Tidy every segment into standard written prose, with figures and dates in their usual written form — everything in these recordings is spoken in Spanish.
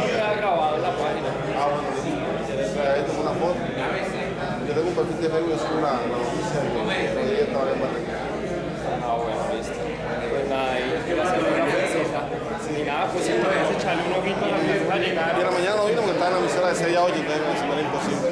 queda grabado en la página. Ah, bueno, ahí tengo una foto. Yo tengo un perfil de Facebook, es una noticia de que hoy estaba en Barranquilla. Ah, bueno, listo. Pues nada, ahí quiero hacer una presenta. Y nada, pues entonces echarle un ojito a la que va a llegar. Y en la mañana no vino porque estaba en la emisora de 6 a 8, entonces me era imposible.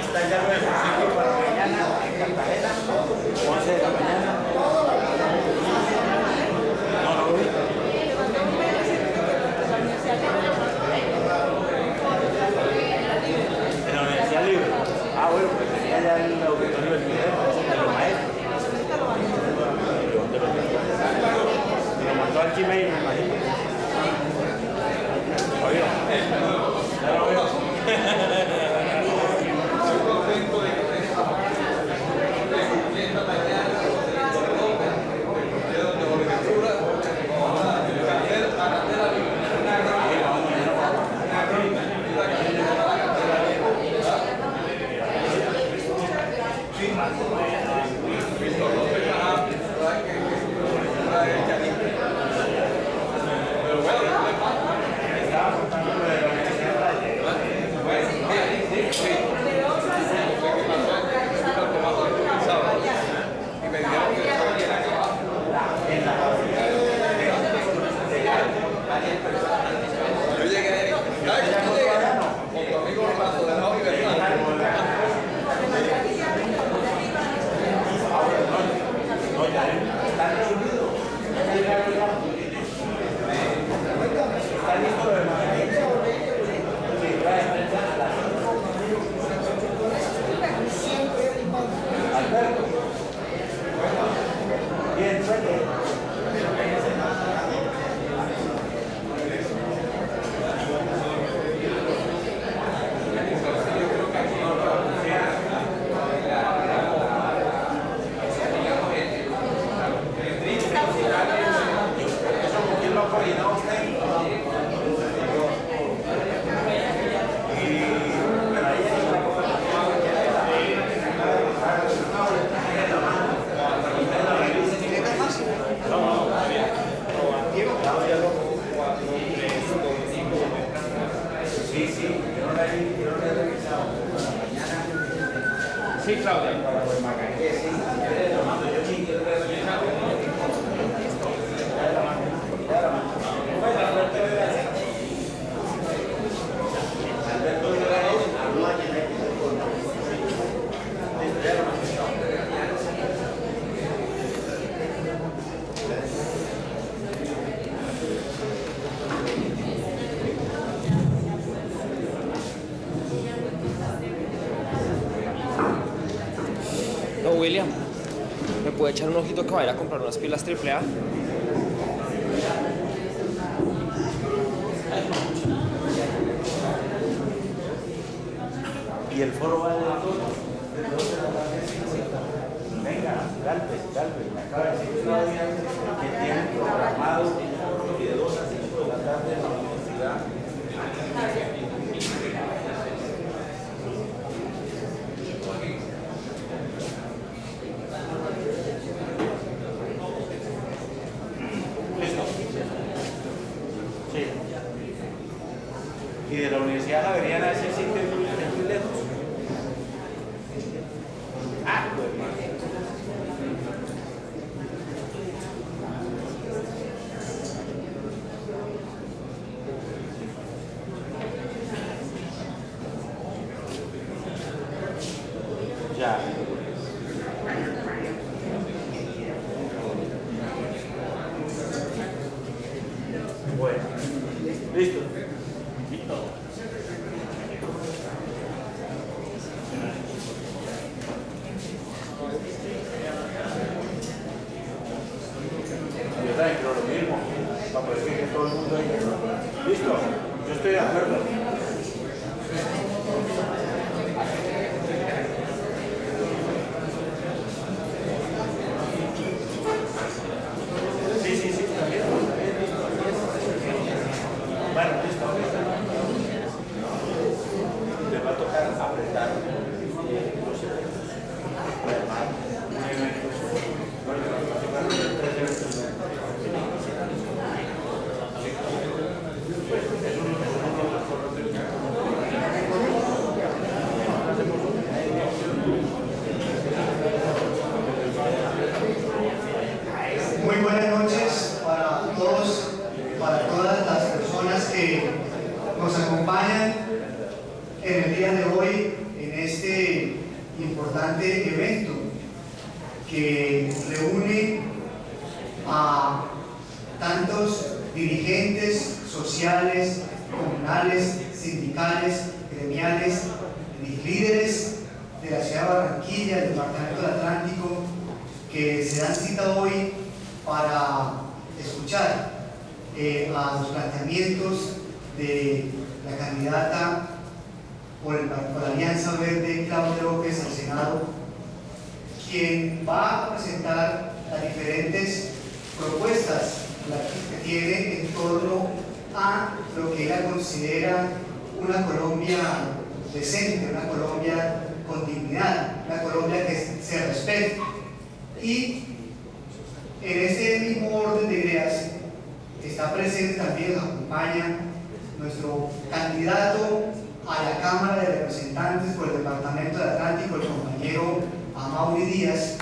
Está ya nuevo, para mañana en Cartagena, 11 de la mañana. No, no lo vi. En la Universidad Libre. Ah, bueno, pues tenía ya el auditorio del video, de los maestros. Y lo mandó al Gmail, me imagino. Oye, ya lo veo. Yo llegué, ¿sabes que tú llegas? Con tu amigo Orlando de la universidad. No, ya están reunidos. Está listo lo demás. Alberto. Bien, suerte. Sí, sí, yo no la he revisado. Sí, Claudia. Sí, lo mando yo sí, yo lo he revisado. Alberto habló a Genética No, William, ¿me puede echar un ojito que va a ir a comprar unas pilas AAA? y el foro va de 2 de la tarde a 5:50. Venga, Galvez, me acaba de decir Claudia que tienen programado que de 2 a 5 de la tarde en la universidad. ¿Listo? Sí. Y de la Universidad Javeriana ese sitio es muy lejos. Ah, pues ya. Bueno. Listo. Yo también creo lo mismo. Para parecer que todo el mundo ahí. Listo. Yo estoy de acuerdo. Sí, está bien. Bueno, listo. Le va a tocar apretar. Muy buenas noches para todos, para todas las personas que nos acompañan en el día de hoy en este importante evento que reúne a tantos dirigentes sociales, comunales, sindicales, gremiales, líderes de la ciudad de Barranquilla, del departamento del Atlántico, que se dan cita hoy para escuchar a los planteamientos de la candidata por la Alianza Verde, Claudia López, al Senado, quien va a presentar las diferentes propuestas que tiene en torno a lo que ella considera una Colombia decente, una Colombia con dignidad, una Colombia que se respete. Y en ese mismo orden de ideas está presente también, nos acompaña nuestro candidato a la Cámara de Representantes por el Departamento del Atlántico, el compañero Amaury Díaz.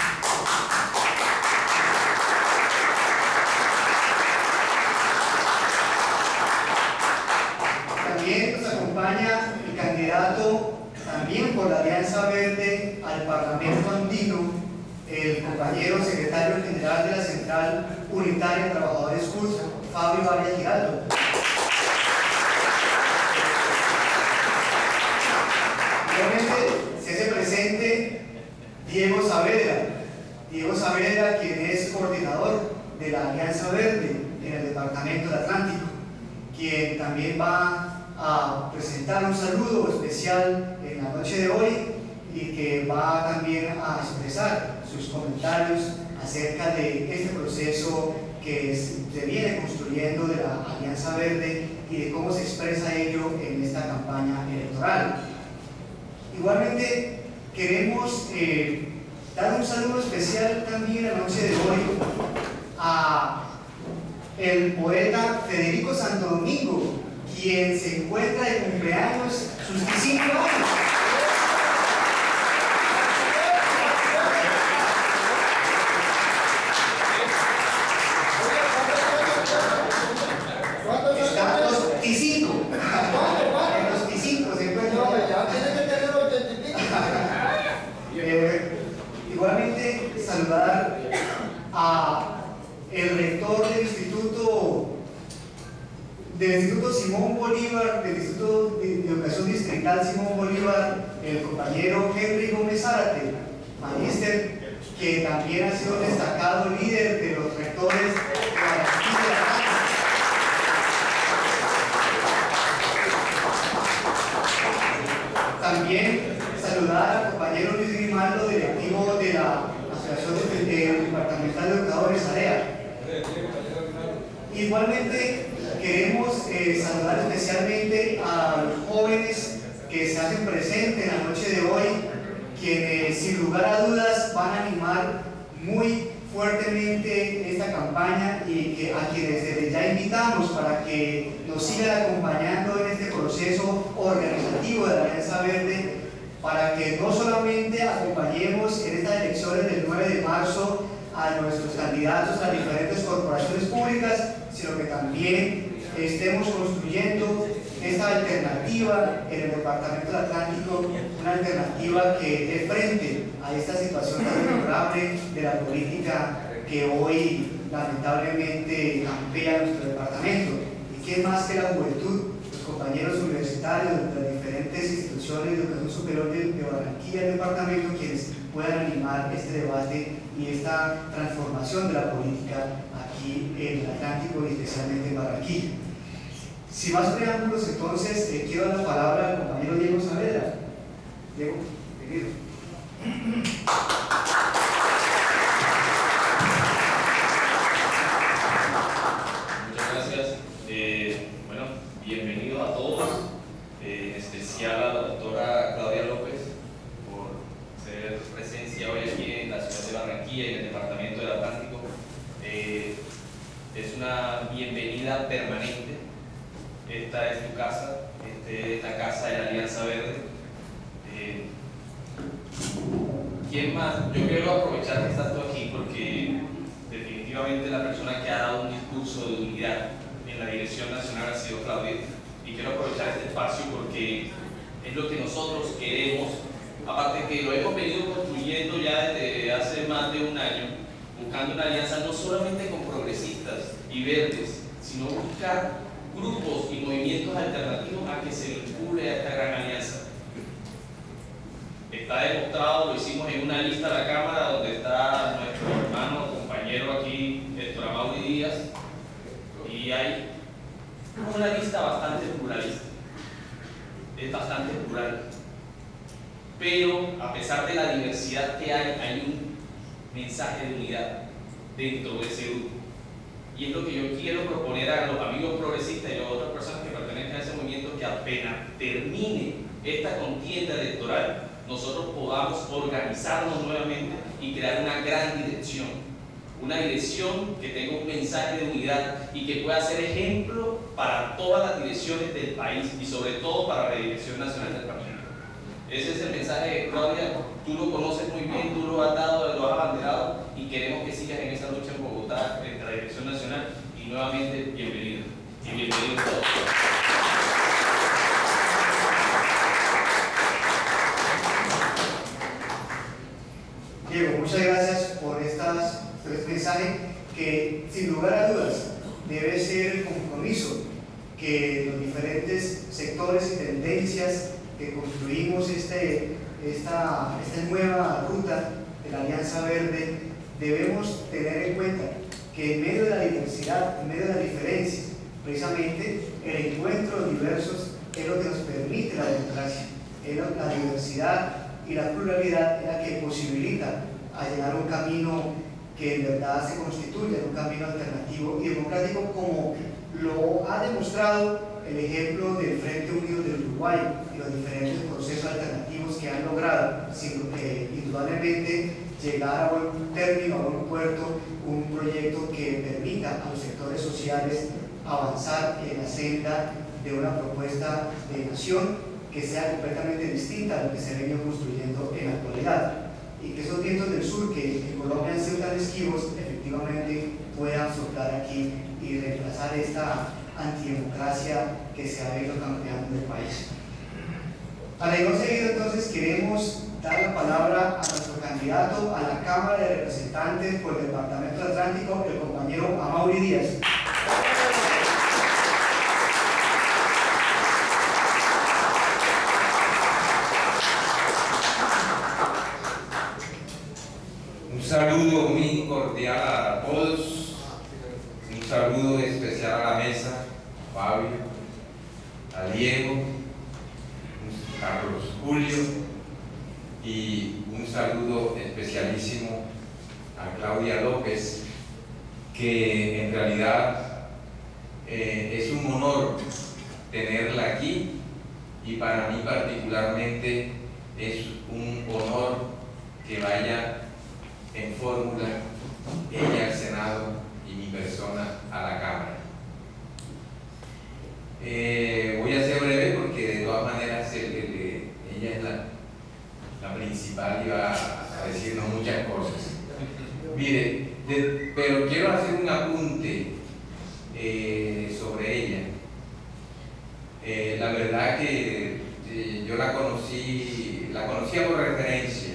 También nos acompaña el candidato también por la Alianza Verde al Parlamento Andino, el compañero secretario general de la Central Unitaria de Trabajadores CUT, Fabio Arias Giraldo. Igualmente se hace presente Diego Saavedra, quien es coordinador de la Alianza Verde en el Departamento del Atlántico, quien también va a presentar un saludo especial en la noche de hoy y que va también a expresar sus comentarios acerca de este proceso que se viene construyendo de la Alianza Verde y de cómo se expresa ello en esta campaña electoral. Igualmente queremos dar un saludo especial también la noche de hoy a el poeta Federico Santo Domingo, quien se encuentra de cumpleaños sus 15 años. Igualmente saludar a el rector del Instituto Simón Bolívar, del Instituto de Educación Distrital Simón Bolívar, el compañero Henry Gómez Zárate, magíster, que también ha sido destacado líder de los rectores de Barranquilla. También saludar al compañero Luis Grimaldo, directivo de la Asociación Departamental de Educadores AREA. Igualmente queremos saludar especialmente a los jóvenes que se hacen presentes en la noche de hoy, quienes sin lugar a dudas van a animar muy fuertemente esta campaña y a quienes desde ya invitamos para que nos sigan acompañando en este proceso organizativo de la Alianza Verde, para que no solamente acompañemos en estas elecciones del 9 de marzo a nuestros candidatos a las diferentes corporaciones públicas, sino que también estemos construyendo esta alternativa en el Departamento del Atlántico, una alternativa que dé frente a esta situación tan deplorable de la política que hoy lamentablemente campea nuestro departamento. Y ¿quién más que la juventud? Los compañeros universitarios de las diferentes instituciones de educación superior de Barranquilla, el departamento, quienes puedan animar este debate y esta transformación de la política aquí en el Atlántico y especialmente en Barranquilla. Sin más preámbulos, entonces, quiero dar la palabra al compañero Diego Saavedra. Diego, querido. Muchas gracias. Bueno, bienvenidos a todos, en especial a la doctora Claudia López por ser presencia hoy aquí en la ciudad de Barranquilla y en el departamento del Atlántico. Es una bienvenida permanente. Esta es tu casa, esta es la casa de la Alianza Verde. ¿Quién más? Yo quiero aprovechar que estás tú aquí porque definitivamente la persona que ha dado un discurso de unidad en la dirección nacional ha sido Claudia, y quiero aprovechar este espacio porque es lo que nosotros queremos, aparte que lo hemos venido construyendo ya desde hace más de un año, buscando una alianza no solamente con progresistas y verdes, sino buscar grupos y movimientos alternativos a que se vincule a esta gran alianza. Está demostrado, lo hicimos en una lista de la Cámara donde está nuestro hermano, compañero aquí, Héctor Amaury Díaz, y hay una lista bastante pluralista, es bastante plural, pero a pesar de la diversidad que hay un mensaje de unidad dentro de ese grupo, y es lo que yo quiero proponer a los amigos progresistas y a otras personas que pertenecen a ese movimiento, que apenas termine esta contienda electoral, nosotros podamos organizarnos nuevamente y crear una gran dirección, una dirección que tenga un mensaje de unidad y que pueda ser ejemplo para todas las direcciones del país y sobre todo para la Dirección Nacional del Partido. Ese es el mensaje, Claudia, tú lo conoces muy bien, tú lo has dado, lo has abanderado y queremos que sigas en esa lucha en Bogotá frente a la Dirección Nacional, y nuevamente bienvenido y bienvenidos todos. Diego, muchas gracias por este mensaje que, sin lugar a dudas, debe ser el compromiso que los diferentes sectores y tendencias que construimos esta nueva ruta de la Alianza Verde debemos tener en cuenta, que en medio de la diversidad, en medio de las diferencias, precisamente el encuentro de diversos es lo que nos permite la democracia, es la diversidad y la pluralidad es la que posibilita allanar un camino que en verdad se constituya en un camino alternativo y democrático, como lo ha demostrado el ejemplo del Frente Unido del Uruguay y los diferentes procesos alternativos que han logrado, indudablemente, llegar a buen término, a buen puerto, un proyecto que permita a los sectores sociales avanzar en la senda de una propuesta de nación que sea completamente distinta a lo que se ha venido construyendo en la actualidad, y que esos vientos del sur que en Colombia han sido tan esquivos efectivamente puedan soplar aquí y reemplazar esta antidemocracia que se ha venido campeando en el país. Para ir seguido, entonces, queremos dar la palabra a nuestro candidato a la Cámara de Representantes por el Departamento Atlántico, el compañero Amaury Díaz. Un saludo muy cordial a todos, un saludo especial a la mesa, a Fabio, a Diego, a Carlos Julio, y un saludo especialísimo a Claudia López, que en realidad es un honor tenerla aquí, y para mí particularmente es un honor que vaya en fórmula ella al Senado y mi persona a la Cámara. Voy a ser breve porque de todas maneras ella es la principal y va a decirnos muchas cosas. Mire, pero quiero hacer un apunte sobre ella. La verdad que yo la conocía por referencia,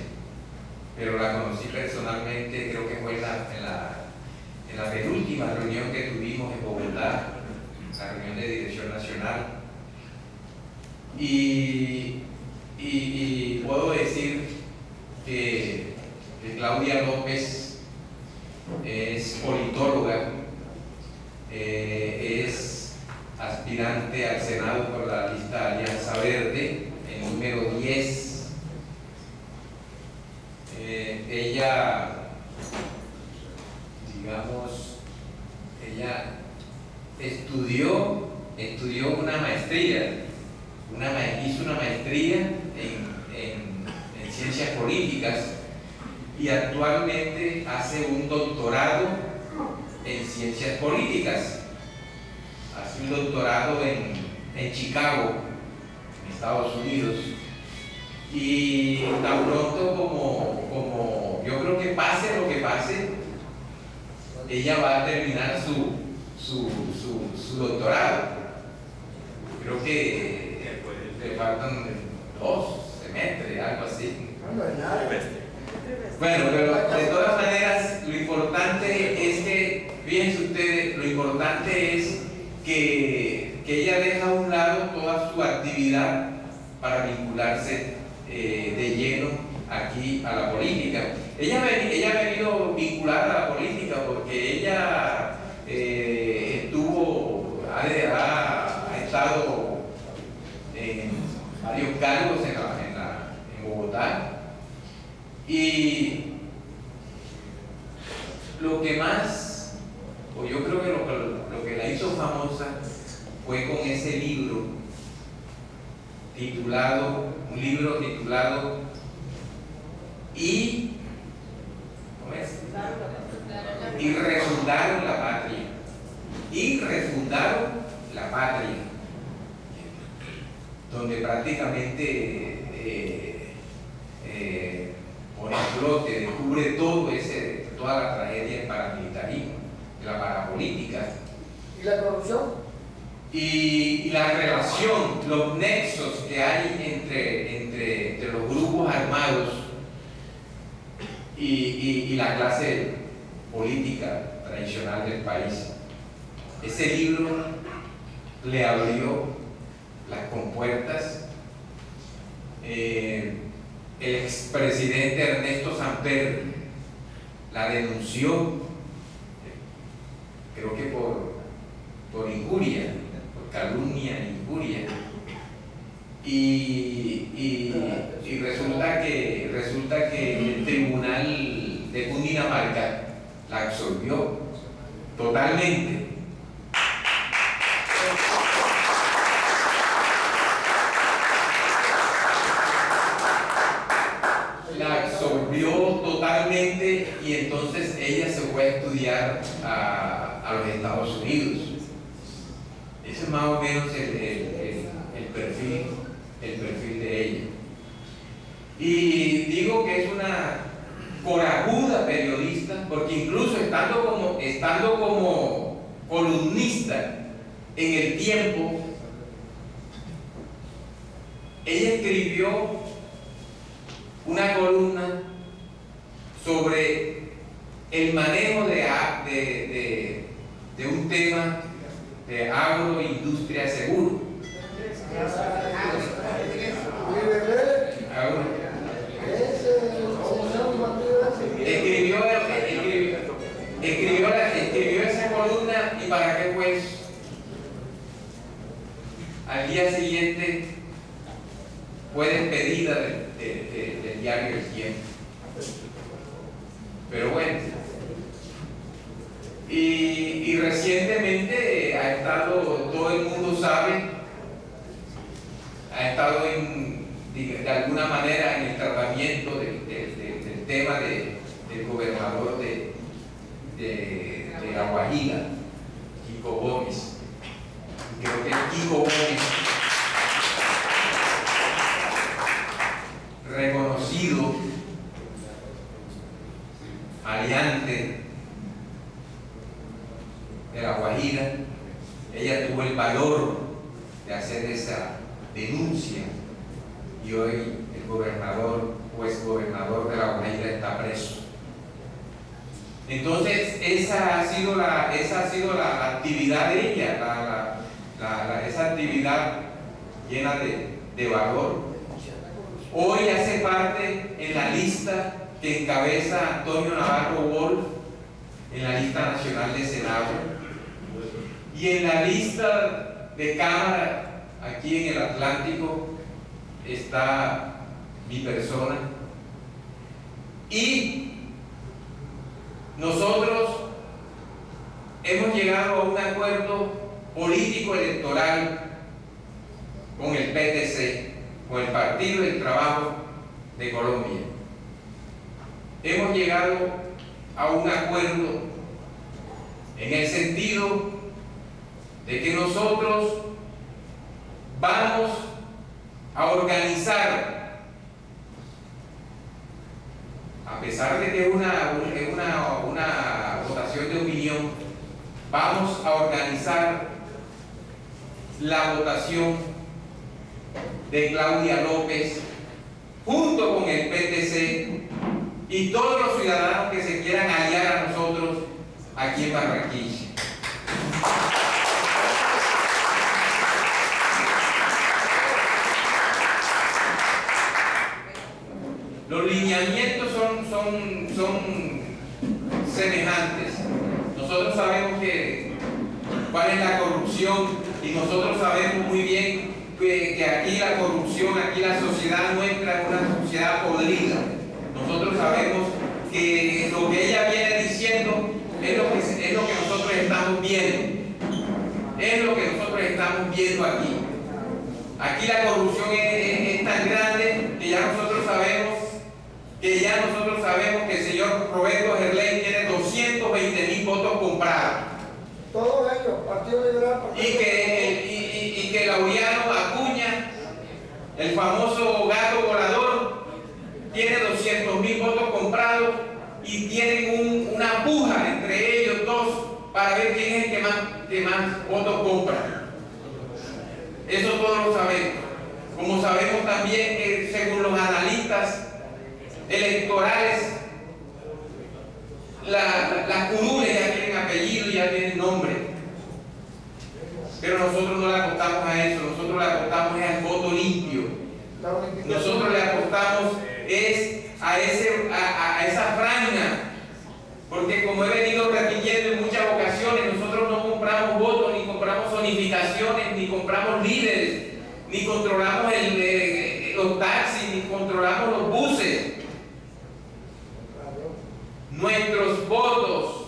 pero la conocí personalmente, creo que fue en la penúltima reunión que tuvimos en Bogotá, la reunión de nacional. Y puedo decir que Claudia López es politóloga, es aspirante al Senado por la lista Alianza Verde, el número 10. Ella, digamos, ella estudió una maestría, hizo una maestría en ciencias políticas y actualmente hace un doctorado en ciencias políticas. Hace un doctorado en Chicago, en Estados Unidos. Y tan pronto como yo creo que pase lo que pase, ella va a terminar su doctorado. Creo que le faltan 2 semestres, algo así. Bueno, pero de todas maneras, lo importante es que, fíjense ustedes, lo importante es que ella deja a un lado toda su actividad para vincularse de lleno aquí a la política. Ella ha venido vinculada a la política porque ella ha estado en varios cargos en Bogotá, y lo que más, o yo creo que lo que la hizo famosa fue con ese libro titulado Y refundaron la patria. Y refundaron la patria, donde prácticamente pone a flote, descubre toda la tragedia del paramilitarismo, de la parapolítica. ¿Y la corrupción? Y la relación, los nexos que hay entre los grupos armados y la clase política tradicional del país. Ese libro le abrió las compuertas. El expresidente Ernesto Samper la denunció, creo que por injuria, por calumnia e injuria, y resulta que el tribunal de Cundinamarca la absolvió totalmente. La absolvió totalmente, y entonces ella se fue a estudiar a los Estados Unidos. Ese es más o menos el perfil de ella. Y digo que es una corajuda periodista, porque incluso estando como columnista en El Tiempo, ella escribió una columna sobre el manejo de un tema de agroindustria seguro. Escribió esa columna, y para qué pues al día siguiente fue despedida del diario El Tiempo. Pero bueno, y recientemente ha estado, todo el mundo sabe, ha estado de alguna manera en el tratamiento del tema del gobernador de La Guajira, Kiko Gómez. Creo que Kiko Gómez, reconocido maleante de La Guajira, ella tuvo el valor de hacer esa denuncia, y hoy el gobernador o exgobernador de La Guajira está preso. Entonces esa ha sido la actividad de ella, esa actividad llena de valor. Hoy hace parte en la lista que encabeza Antonio Navarro Wolf, en la lista nacional de Senado, y en la lista de Cámara aquí en el Atlántico está mi persona. Y nosotros hemos llegado a un acuerdo político electoral con el PTC, con el Partido del Trabajo de Colombia. Hemos llegado a un acuerdo en el sentido de que nosotros vamos a organizar, a pesar de que es una votación de opinión, vamos a organizar la votación de Claudia López junto con el PTC y todos los ciudadanos que se quieran aliar a nosotros aquí en Barranquilla. Los lineamientos son semejantes. Nosotros sabemos cuál es la corrupción y nosotros sabemos muy bien que aquí la corrupción, aquí la sociedad nuestra es una sociedad podrida. Nosotros sabemos que lo que ella viene diciendo es lo que nosotros estamos viendo. Es lo que nosotros estamos viendo aquí. Aquí la corrupción es tan grande que ya nosotros sabemos que el señor Roberto Gerlain tiene 220.000 votos comprados. Todos ellos, Partido Liberal. Y que Laureano Acuña, el famoso gato volador, tiene 200.000 votos comprados y tienen una puja entre ellos dos para ver quién es el que más votos compra. Eso todos lo sabemos. Como sabemos también que según los analistas electorales, las curules ya tienen apellido y ya tienen nombre. Pero nosotros no le apostamos a eso, nosotros le apostamos al voto limpio. Nosotros le apostamos a esa franja, porque como he venido repitiendo en muchas ocasiones, nosotros no compramos votos, ni compramos zonificaciones, ni compramos líderes, ni controlamos los taxis, ni controlamos los buses. Nuestros votos,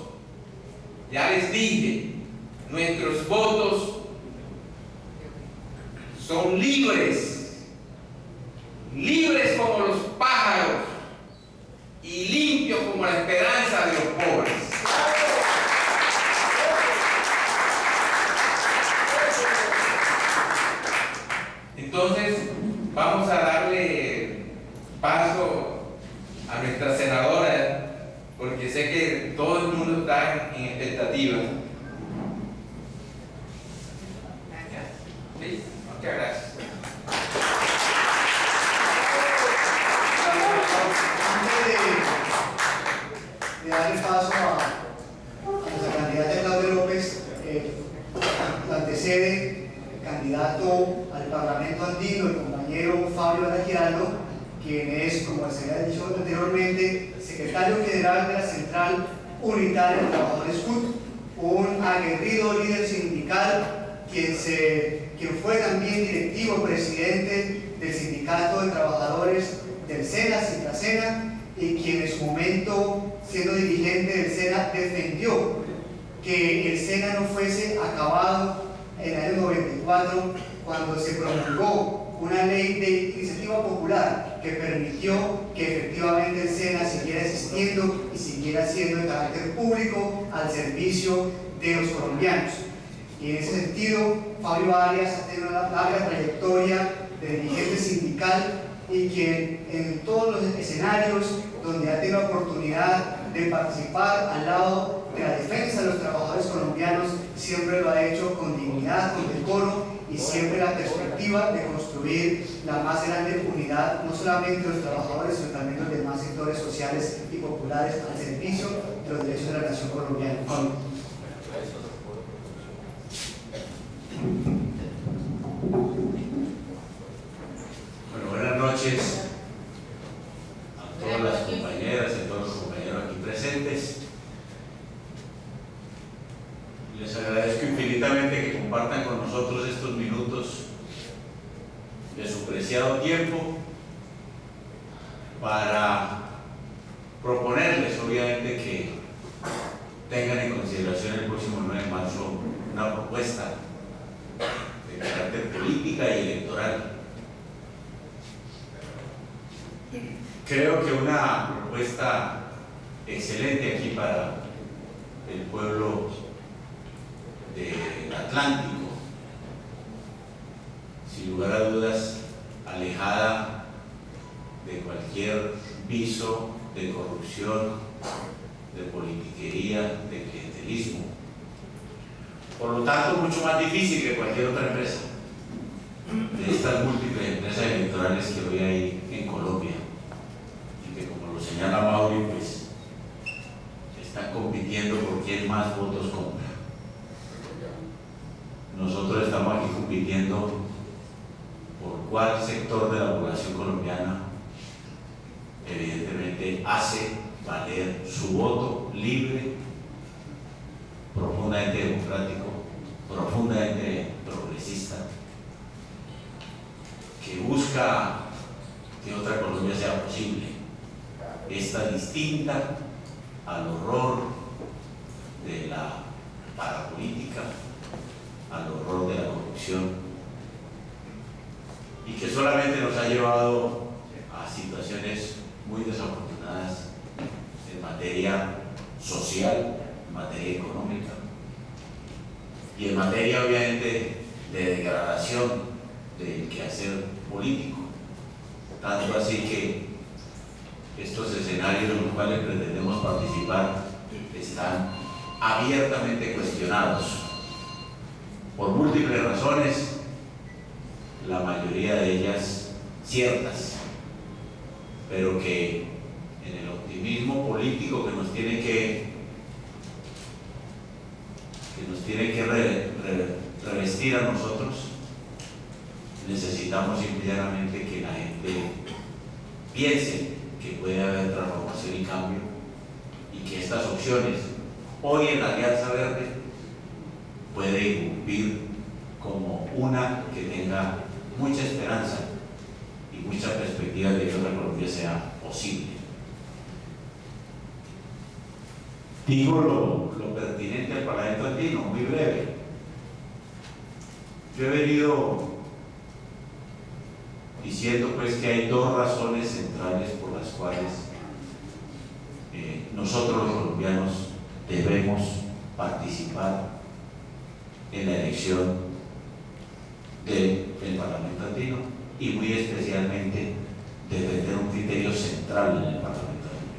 ya les dije, nuestros votos son libres, libres como los pájaros y limpios como la esperanza de los pobres. Entonces, vamos a darle paso a nuestra senadora, porque sé que todo el mundo está en expectativa. ¿Sí? Muchas gracias. Antes de darle paso a nuestra candidata Claudia López, la antecede el candidato al Parlamento Andino, el compañero Fabio Giraldo, quien es, como se había dicho anteriormente, secretario general de la Central Unitaria de Trabajadores CUT, un aguerrido líder sindical, quien fue también directivo presidente del Sindicato de Trabajadores del SENA, Sintrasena, y quien en su momento, siendo dirigente del SENA, defendió que el SENA no fuese acabado en el año 94, cuando se promulgó una ley de iniciativa popular que permitió que efectivamente el SENA siguiera existiendo y siguiera siendo de carácter público al servicio de los colombianos. Y en ese sentido, Fabio Arias ha tenido una larga trayectoria de dirigente sindical y quien en todos los escenarios donde ha tenido la oportunidad de participar al lado de la defensa de los trabajadores colombianos, siempre lo ha hecho con dignidad, con decoro y siempre la perspectiva de construir la más grande unidad, no solamente de los trabajadores, sino también de los demás sectores sociales y populares al servicio de los derechos de la nación colombiana. noches a todas las compañeras y a todos los compañeros aquí presentes. Les agradezco infinitamente que compartan con nosotros estos minutos de su preciado tiempo para proponerles, obviamente, que tengan en consideración el próximo 9 de marzo una propuesta de carácter política y electoral. Creo que una propuesta excelente aquí para el pueblo del Atlántico, sin lugar a dudas alejada de cualquier viso de corrupción, de politiquería, de clientelismo. Por lo tanto, mucho más difícil que cualquier otra empresa de estas múltiples empresas electorales que hoy hay en Colombia y que, como lo señala Mauri, pues están compitiendo por quién más votos compra. Nosotros estamos aquí compitiendo por cuál sector de la población colombiana evidentemente hace valer su voto libre, profundamente democrático, profundamente progresista, que busca que otra Colombia sea posible, esta distinta al horror de la parapolítica, al horror de la corrupción, y que solamente nos ha llevado a situaciones muy desafortunadas en materia social, en materia económica y en materia, obviamente, de degradación del quehacer político. Tanto así que estos escenarios en los cuales pretendemos participar están abiertamente cuestionados por múltiples razones, la mayoría de ellas ciertas, pero que en el optimismo político que nos tiene que revestir a nosotros, necesitamos simplemente que la gente piense que puede haber transformación y cambio, y que estas opciones hoy en la Alianza Verde puede irrumpir como una que tenga mucha esperanza y mucha perspectiva de que otra Colombia sea posible. Digo lo pertinente al Parlamento andino, muy breve. Yo he venido diciendo pues que hay dos razones centrales por las cuales nosotros los colombianos debemos participar en la elección del Parlamento andino, y muy especialmente defender un criterio central en el Parlamento andino.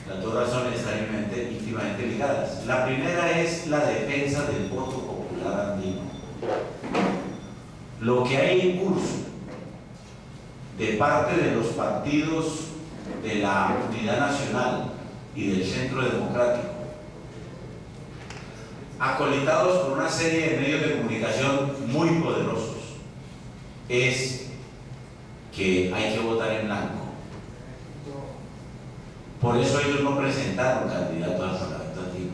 Las dos razones están íntimamente ligadas. La primera es la defensa del voto popular andino. Lo que hay en curso de parte de los partidos de la Unidad Nacional y del Centro Democrático, acolitados por una serie de medios de comunicación muy poderosos, es que hay que votar en blanco. Por eso ellos no presentaron candidato al Parlamento andino.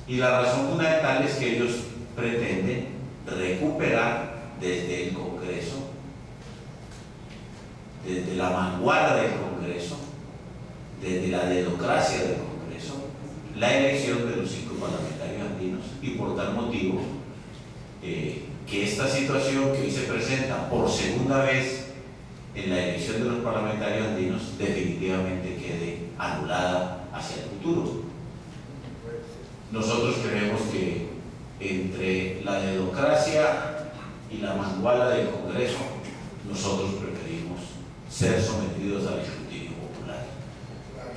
Y la razón fundamental es que ellos pretenden recuperar desde el Congreso, desde la vanguardia del Congreso, desde la dedocracia del Congreso, la elección de los 5 parlamentarios andinos, y por tal motivo que esta situación que hoy se presenta por segunda vez en la elección de los parlamentarios andinos definitivamente quede anulada hacia el futuro. Nosotros creemos que entre la dedocracia y la manguala del Congreso, nosotros preferimos ser sometidos al escrutinio popular,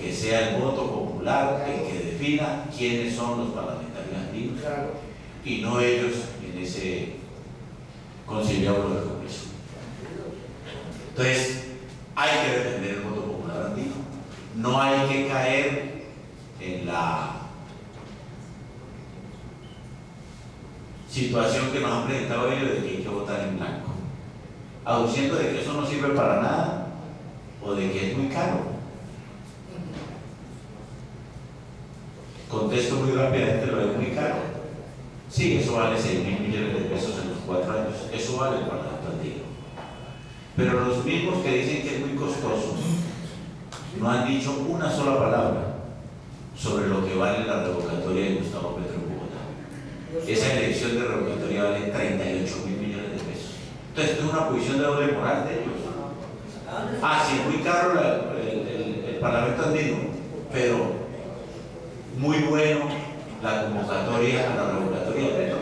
que sea el voto popular el que defina quiénes son los parlamentarios andinos, y no ellos en ese conciliablo del Congreso. Entonces, hay que defender el voto popular andino. No hay que caer en la situación que nos han presentado ellos de que hay que votar en blanco. aduciendo de que eso no sirve para nada o de que es muy caro. Contesto muy rápidamente, lo es muy caro. Sí, eso vale 6.000 millones de pesos en los 4 años, eso vale el Parlamento Andino. Pero los mismos que dicen que es muy costoso no han dicho una sola palabra sobre lo que vale la revocatoria de Gustavo Petro en Bogotá. Esa elección de revocatoria vale 38.000 millones de pesos. Entonces, es una posición de doble moral de ellos. Ah, sí, muy caro el Parlamento Andino, pero muy bueno la convocatoria a la revocatoria de Petro.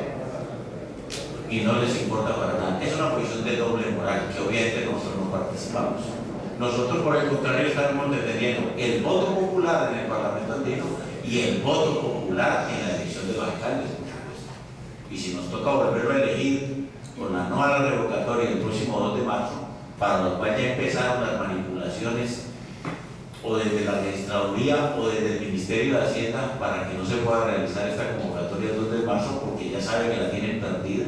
Y no les importa para nada. Es una posición de doble moral, que obviamente nosotros no participamos. Nosotros, por el contrario, estamos defendiendo el voto popular en el Parlamento Andino y el voto popular en la elección de los alcaldes. Y si nos toca volverlo a elegir con la no a la revocatoria el próximo 2 de marzo, para lo cual ya empezaron las manipulaciones o desde la registraduría o desde el Ministerio de Hacienda para que no se pueda realizar esta convocatoria el 2 de marzo, porque ya saben que la tienen perdida.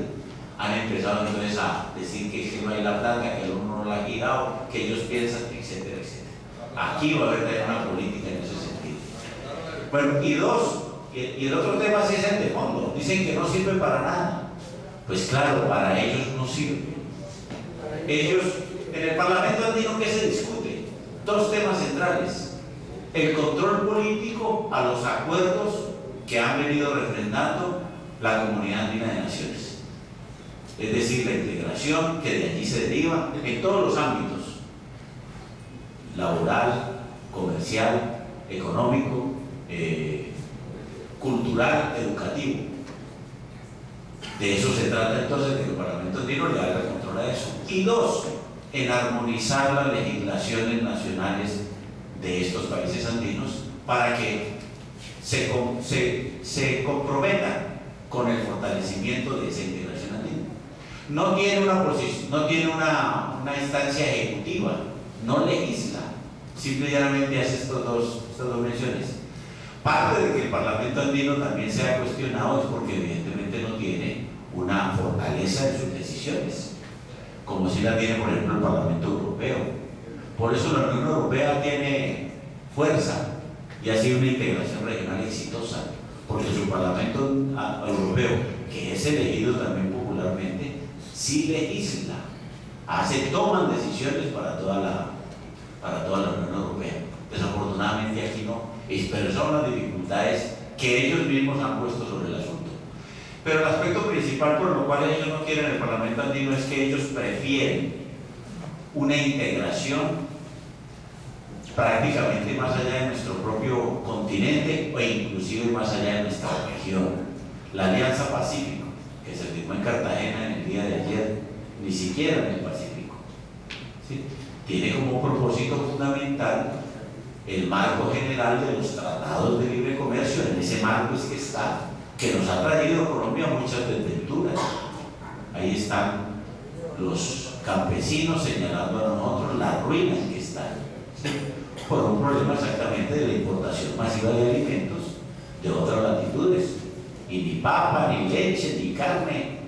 Han empezado entonces a decir que no hay la plata, que el uno no la ha girado, que ellos piensan, etcétera, etcétera. Aquí va a haber una política en ese sentido. Bueno, y el otro tema sí es el de fondo. Dicen que no sirve para nada. Pues claro, para ellos no sirve. Ellos, en el Parlamento Andino, ¿qué se discute? 2 temas centrales: el control político a los acuerdos que han venido refrendando la Comunidad Andina de Naciones. Es decir, la integración que de allí se deriva en todos los ámbitos: laboral, comercial, económico, cultural, educativo. De eso se trata entonces, de que el Parlamento Andino le haga control a eso. Y 2, en armonizar las legislaciones nacionales de estos países andinos para que se comprometan con el fortalecimiento de esa integración andina. No tiene una posición, no tiene una instancia ejecutiva, no legisla, simplemente hace estas dos menciones. Parte de que el Parlamento Andino también sea cuestionado es porque evidentemente no tiene una fortaleza en sus decisiones, como si la tiene, por ejemplo, el Parlamento Europeo. Por eso la Unión Europea tiene fuerza y ha sido una integración regional exitosa, porque su Parlamento Europeo, que es elegido también popularmente, sí legisla, toman decisiones para toda la Unión Europea. Desafortunadamente aquí no, pero son las dificultades que ellos mismos han puesto sobre el asunto. Pero el aspecto principal por lo cual ellos no quieren el Parlamento Andino es que ellos prefieren una integración prácticamente más allá de nuestro propio continente o inclusive más allá de nuestra región. La Alianza Pacífico, que se firmó en Cartagena en el día de ayer, ni siquiera en el Pacífico, ¿sí?, tiene como propósito fundamental el marco general de los tratados de libre comercio. En ese marco es que está, que nos ha traído a Colombia muchas desventuras. Ahí están los campesinos señalando a nosotros la ruina en que están, ¿sí?, por un problema exactamente de la importación masiva de alimentos de otras latitudes. Y ni papa, ni leche, ni carne,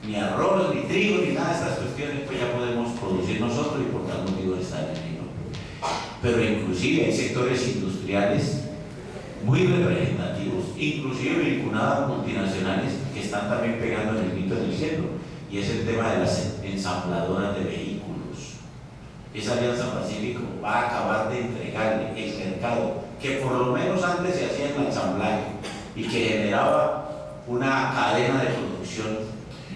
ni arroz, ni trigo, ni nada de estas cuestiones, pues ya podemos producir nosotros y por tal motivo están en el mundo. Pero inclusive hay sectores industriales muy representativos, inclusive vinculados a multinacionales, que están también pegando en el grito del cielo, y es el tema de las ensambladoras de vehículos. Esa Alianza Pacífico va a acabar de entregarle el mercado que por lo menos antes se hacía en el ensamblaje y que generaba una cadena de producción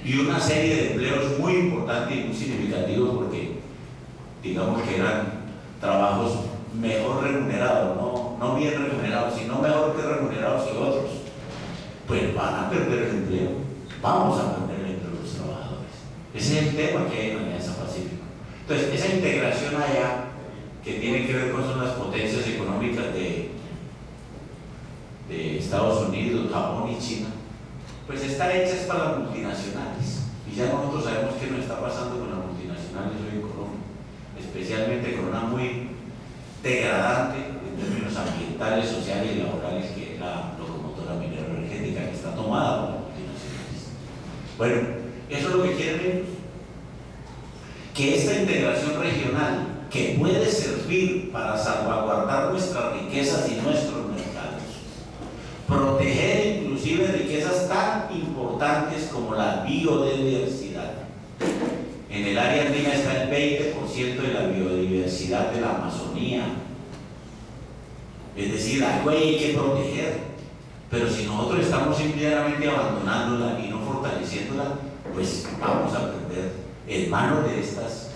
y una serie de empleos muy importantes y muy significativos, porque digamos que eran trabajos mejor remunerados, no bien remunerados, sino mejor que remunerados que otros. Pues van a perder el empleo, vamos a perder el empleo de los trabajadores. Ese es el tema que hay en la Alianza Pacífico. Entonces, esa integración allá, que tiene que ver con las potencias económicas de Estados Unidos, Japón y China, pues está hecha para las multinacionales. Y ya nosotros sabemos qué nos está pasando con las multinacionales hoy en Colombia, especialmente con una muy degradante en términos ambientales, sociales y laborales, que es la locomotora minera energética, que está tomada por las multinacionales. Bueno, eso es lo que quieren ellos. que esta integración regional, que puede servir para salvaguardar nuestras riquezas y nuestros mercados, proteger inclusive riquezas tan importantes como la biodiversidad. En el área andina está el 20% de la biodiversidad de la Amazonía. Es decir, algo hay que proteger, pero si nosotros estamos simplemente abandonándola y no fortaleciéndola, pues vamos a perder en manos de estas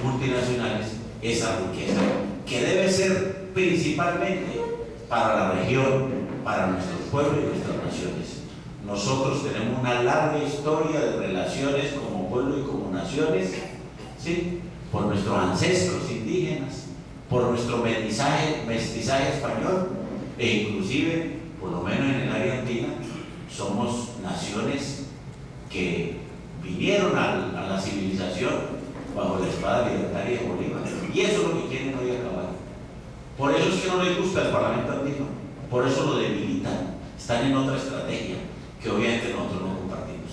multinacionales esa riqueza que debe ser principalmente para la región, para nuestros pueblos y nuestras naciones. Nosotros tenemos una larga historia de relaciones como pueblo y como naciones, ¿sí? Por nuestros ancestros indígenas, por nuestro mestizaje español, e inclusive, por lo menos en el área andina, somos naciones que vinieron a la civilización bajo la espada libertaria de Bolívar, y eso es lo que quieren hoy acabar. Por eso es que no les gusta el Parlamento andino, por eso lo debilitan, están en otra estrategia que obviamente nosotros no compartimos.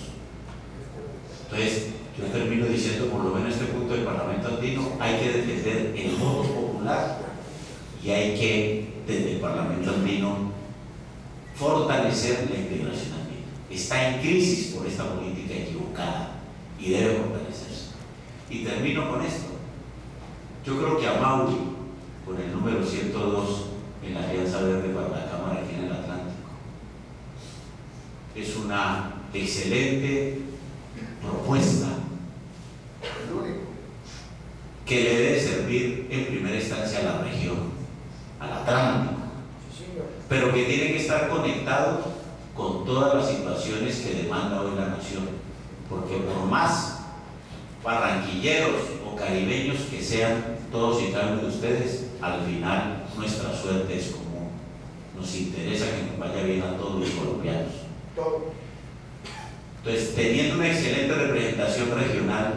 Entonces, yo termino diciendo, por lo menos en este punto del Parlamento andino, hay que defender el voto popular y hay que, desde el Parlamento andino, fortalecer la integración andina. Está en crisis por esta política equivocada y debe fortalecerse. Y termino con esto. Yo creo que a Mauri, con el número 102 en la Alianza Verde para la Cámara aquí en el Atlántico, es una excelente propuesta que le debe servir en primera instancia a la región, al Atlántico, pero que tiene que estar conectado con todas las situaciones que demanda hoy la nación, porque por más barranquilleros o caribeños que sean todos y cada uno de ustedes, al final nuestra suerte es común. Nos interesa que nos vaya bien a todos los colombianos. Entonces, teniendo una excelente representación regional,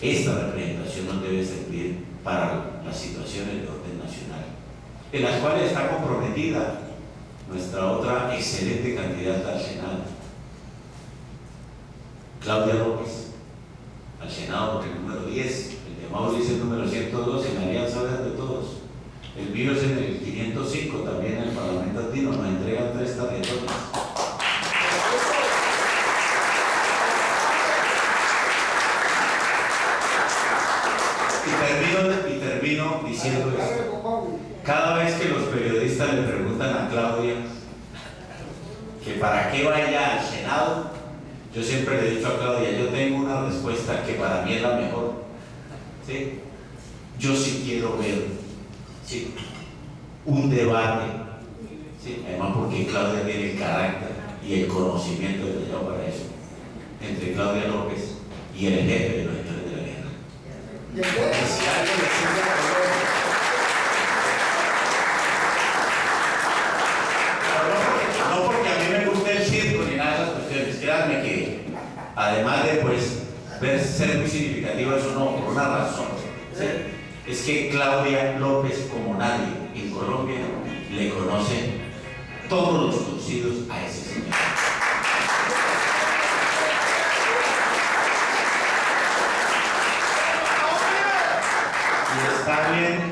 esta representación nos debe servir para las situaciones de orden nacional, en las cuales está comprometida nuestra otra excelente candidata al Senado, Claudia López, al Senado por el número 10, el de Mauri es el número 102 en la Alianza Verde de Todos, el mío es en el 505 también en el Parlamento andino, nos entregan 3 tarjetones. Y termino diciendo esto. Cada vez que los periodistas le preguntan a Claudia que para qué vaya al Senado, yo siempre le he dicho a Claudia, yo tengo una respuesta que para mí es la mejor. ¿Sí? Yo sí quiero ver, ¿sí?, un debate, ¿sí?, además porque Claudia tiene el carácter y el conocimiento detallado para eso, entre Claudia López y el jefe de los señores de la guerra. Porque si alguien le sirve a Colombia, no porque a mí me guste el circo ni nada de esas cuestiones, créanme que además de pues ser muy significativo eso, no, por una razón, ¿sí?, es que Claudia López, como nadie en Colombia, le conoce todos los conocidos a ese señor.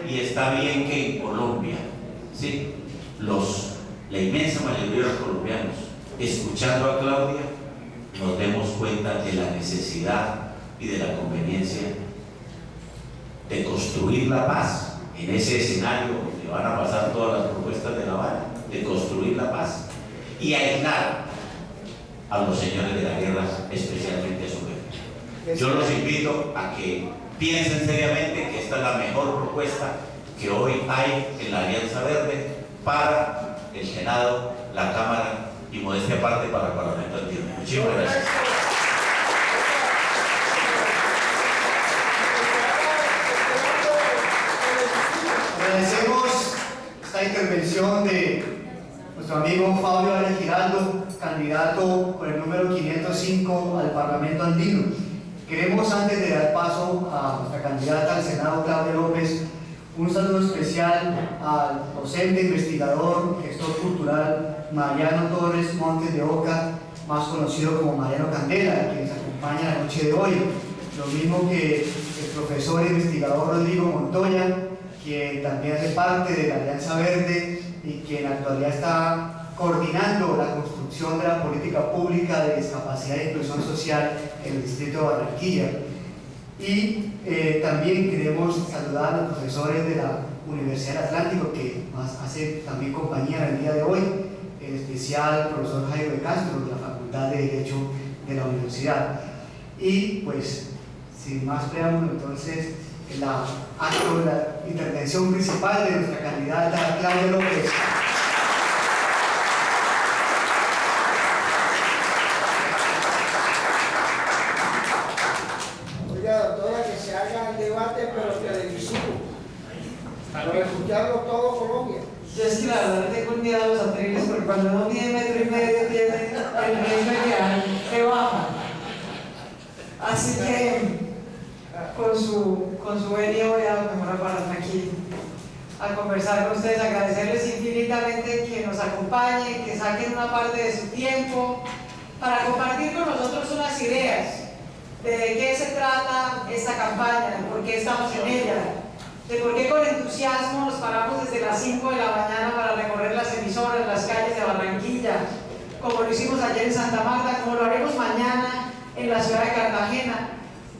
Y está bien que en Colombia, ¿sí?, la inmensa mayoría de los colombianos, escuchando a Claudia, nos demos cuenta de la necesidad y de la conveniencia de construir la paz en ese escenario donde van a pasar todas las propuestas de La Habana, de construir la paz y aislar a los señores de la guerra, especialmente a su jefe. Yo los invito a que piensen seriamente que esta es la mejor propuesta que hoy hay en la Alianza Verde para el Senado, la Cámara y, modestia aparte, para el Parlamento andino. Muchísimas gracias. Agradecemos esta intervención de nuestro amigo Fabio Arias Giraldo, candidato por el número 505 al Parlamento andino. Queremos, antes de dar paso a nuestra candidata al Senado, Claudia López, un saludo especial al docente, investigador, gestor cultural Mariano Torres Montes de Oca, más conocido como Mariano Candela, quien nos acompaña la noche de hoy. lo mismo que el profesor e investigador Rodrigo Montoya, quien también hace parte de la Alianza Verde y que en la actualidad está coordinando la construcción de la política pública de discapacidad e inclusión social en el distrito de Barranquilla. Y también queremos saludar a los profesores de la Universidad del Atlántico, que nos hace también compañía en el día de hoy, en especial el profesor Jairo de Castro, de la Facultad de Derecho de la Universidad. Y pues, sin más preámbulo, entonces, la intervención principal de nuestra candidata Claudia López. Oiga, doctora, que se haga el debate, pero televisivo, para escucharlo todo Colombia. Yo es que la verdad no tengo un día de los atriles, porque cuando uno mide 1,5 metros tiene el riesgo de que baja. Así que con su venia voy a mejor pararme aquí a conversar con ustedes, agradecerles infinitamente que nos acompañen, que saquen una parte de su tiempo para compartir con nosotros unas ideas de qué se trata esta campaña, de por qué estamos en ella, de por qué con entusiasmo nos paramos desde las 5 de la mañana para recorrer las emisoras, las calles de Barranquilla, como lo hicimos ayer en Santa Marta, como lo haremos mañana en la ciudad de Cartagena,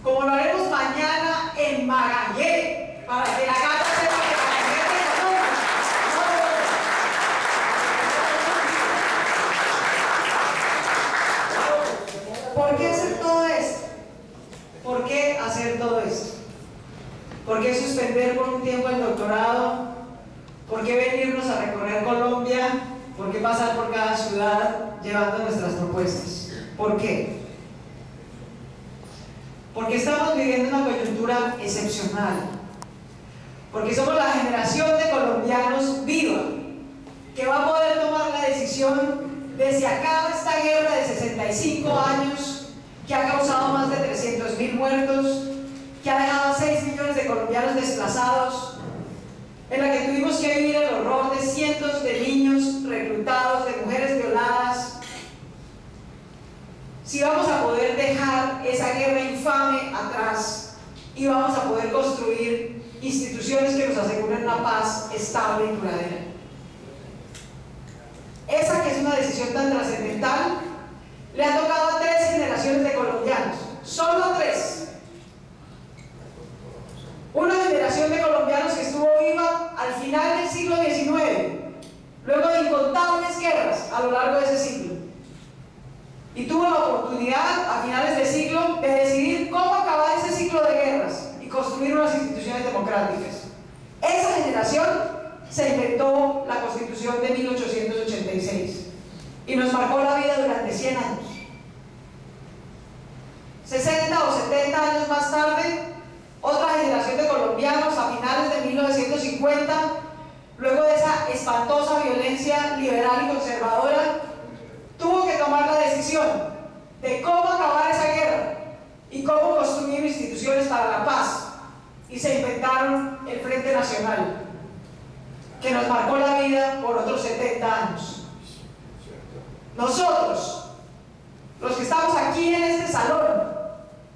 como lo haremos mañana en Magallanes, para que la gata sepa que Magallanes es Colombia. ¿Por qué hacer todo esto? ¿Por qué hacer todo esto? ¿Por qué suspender por un tiempo el doctorado? ¿Por qué venirnos a recorrer Colombia? ¿Por qué pasar por cada ciudad llevando nuestras propuestas? ¿Por qué? Porque estamos viviendo una coyuntura excepcional. Porque somos la generación de colombianos viva que va a poder tomar la decisión de si acaba esta guerra de 65 años que ha causado más de 300.000 muertos, que ha dejado a 6 millones de colombianos desplazados, en la que tuvimos que vivir el horror de cientos de niños reclutados, de mujeres violadas. Si vamos a poder dejar esa guerra infame atrás y vamos a poder construir instituciones que nos aseguren una paz estable y duradera. Esa que es una decisión tan trascendental le ha tocado a 3 generaciones de colombianos, solo a 3. Una generación de colombianos que estuvo viva al final del siglo XIX, luego de incontables guerras a lo largo de ese siglo, y tuvo la oportunidad a finales del siglo de decidir cómo acabar ese ciclo de guerras y construir unas instituciones democráticas. Esa generación se inventó la Constitución de 1886 y nos marcó la vida durante 100 años. 60 o 70 años más tarde, otra generación de colombianos a finales de 1950, luego de esa espantosa violencia liberal y conservadora, tuvo que tomar la decisión de cómo acabar esa guerra y cómo construir instituciones para la paz, y se inventaron el Frente Nacional, que nos marcó la vida por otros 70 años. Nosotros, los que estamos aquí en este salón,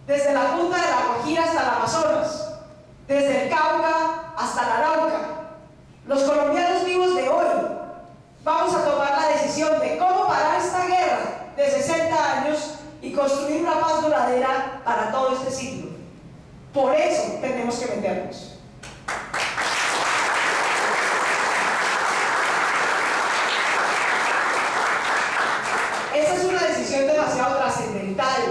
desde la punta de la Guajira hasta el Amazonas, desde el Cauca hasta la Arauca, los colombianos vivos de hoy, vamos a tomar la decisión de cómo parar esta guerra de 60 años y construir una paz duradera para todo este siglo. Por eso tenemos que meternos. Esa es una decisión demasiado trascendental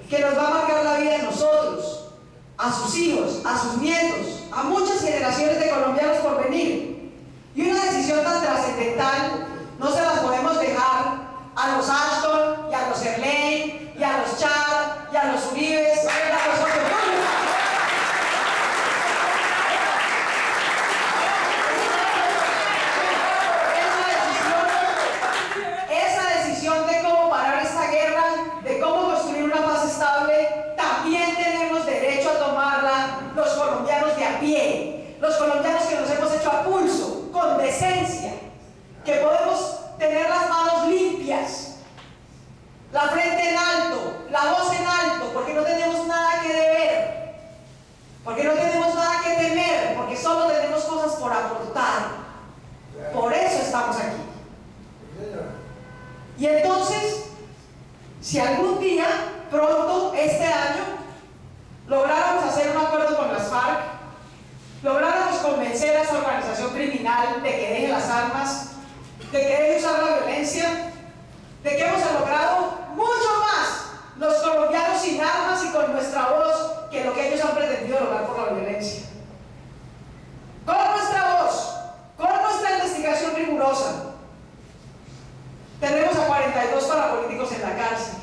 que nos va a marcar la vida de nosotros, a sus hijos, a sus nietos, a muchas generaciones de colombianos por venir. Y una decisión tan trascendental no se las podemos dejar a los Ashton, y a los Erlane, y a los Char, y a los Uribes, y a los Otoyunes. Esa decisión de cómo parar esta guerra, de cómo construir una paz estable, también tenemos derecho a tomarla los colombianos de a pie, los colombianos que nos hemos hecho a pulso, con decencia, que podemos tener las manos limpias, la frente en alto, la voz en alto, porque no tenemos si algún día, pronto, este año, lográramos hacer un acuerdo con las FARC, lográramos convencer a esa organización criminal de que deje las armas, de que deje usar la violencia, de que hemos logrado mucho más los colombianos sin armas y con nuestra voz que lo que ellos han pretendido lograr por la violencia. Con nuestra voz, con nuestra investigación rigurosa. Tenemos a 42 parapolíticos en la cárcel.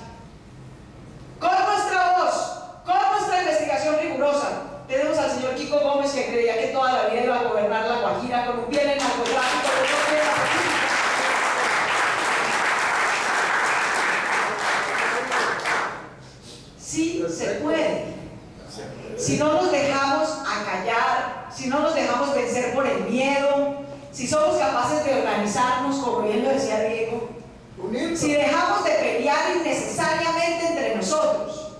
Con nuestra voz, con nuestra investigación rigurosa, tenemos al señor Kiko Gómez, que creía que toda la vida iba a gobernar La Guajira con un pie en el narcotráfico, con otro pie en la política. Sí se puede. Si no nos dejamos acallar, si no nos dejamos vencer por el miedo, si somos capaces de organizarnos, como bien lo decía Diego, si dejamos de pelear innecesariamente entre nosotros,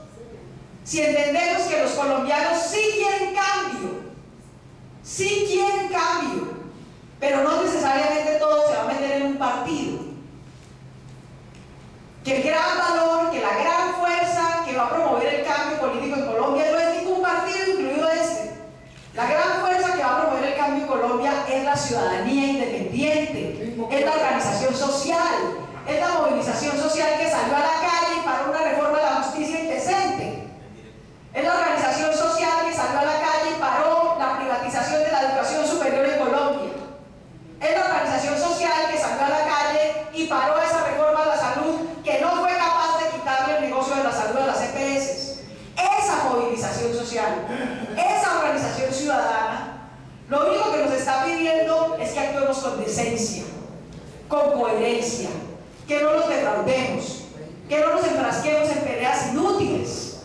si entendemos que los colombianos sí quieren cambio, pero no necesariamente todo se va a meter en un partido, que el gran valor, que la gran fuerza que va a promover el cambio político en Colombia no es ningún partido, incluido este. La gran fuerza que va a promover el cambio en Colombia es la ciudadanía independiente, es la organización social, es la movilización social que salió a la calle y paró una reforma de la justicia indecente. Es la organización social que salió a la calle y paró la privatización de la educación superior en Colombia. Es la organización social que salió a la calle y paró esa reforma de la salud que no fue capaz de quitarle el negocio de la salud a las EPS. Esa movilización social, esa organización ciudadana, lo único que nos está pidiendo es que actuemos con decencia, con coherencia, que no nos defraudemos, que no nos enfrasquemos en peleas inútiles,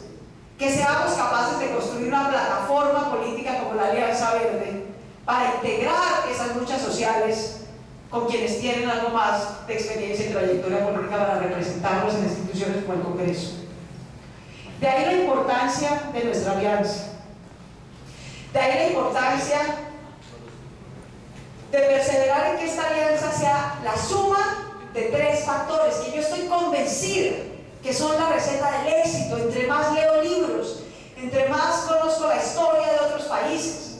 que seamos capaces de construir una plataforma política como la Alianza Verde para integrar esas luchas sociales con quienes tienen algo más de experiencia y trayectoria política para representarlos en instituciones como el Congreso. De ahí la importancia de nuestra alianza, de ahí la importancia de perseverar en que esta alianza sea la suma de 3 factores que yo estoy convencida que son la receta del éxito. Entre más leo libros, entre más conozco la historia de otros países,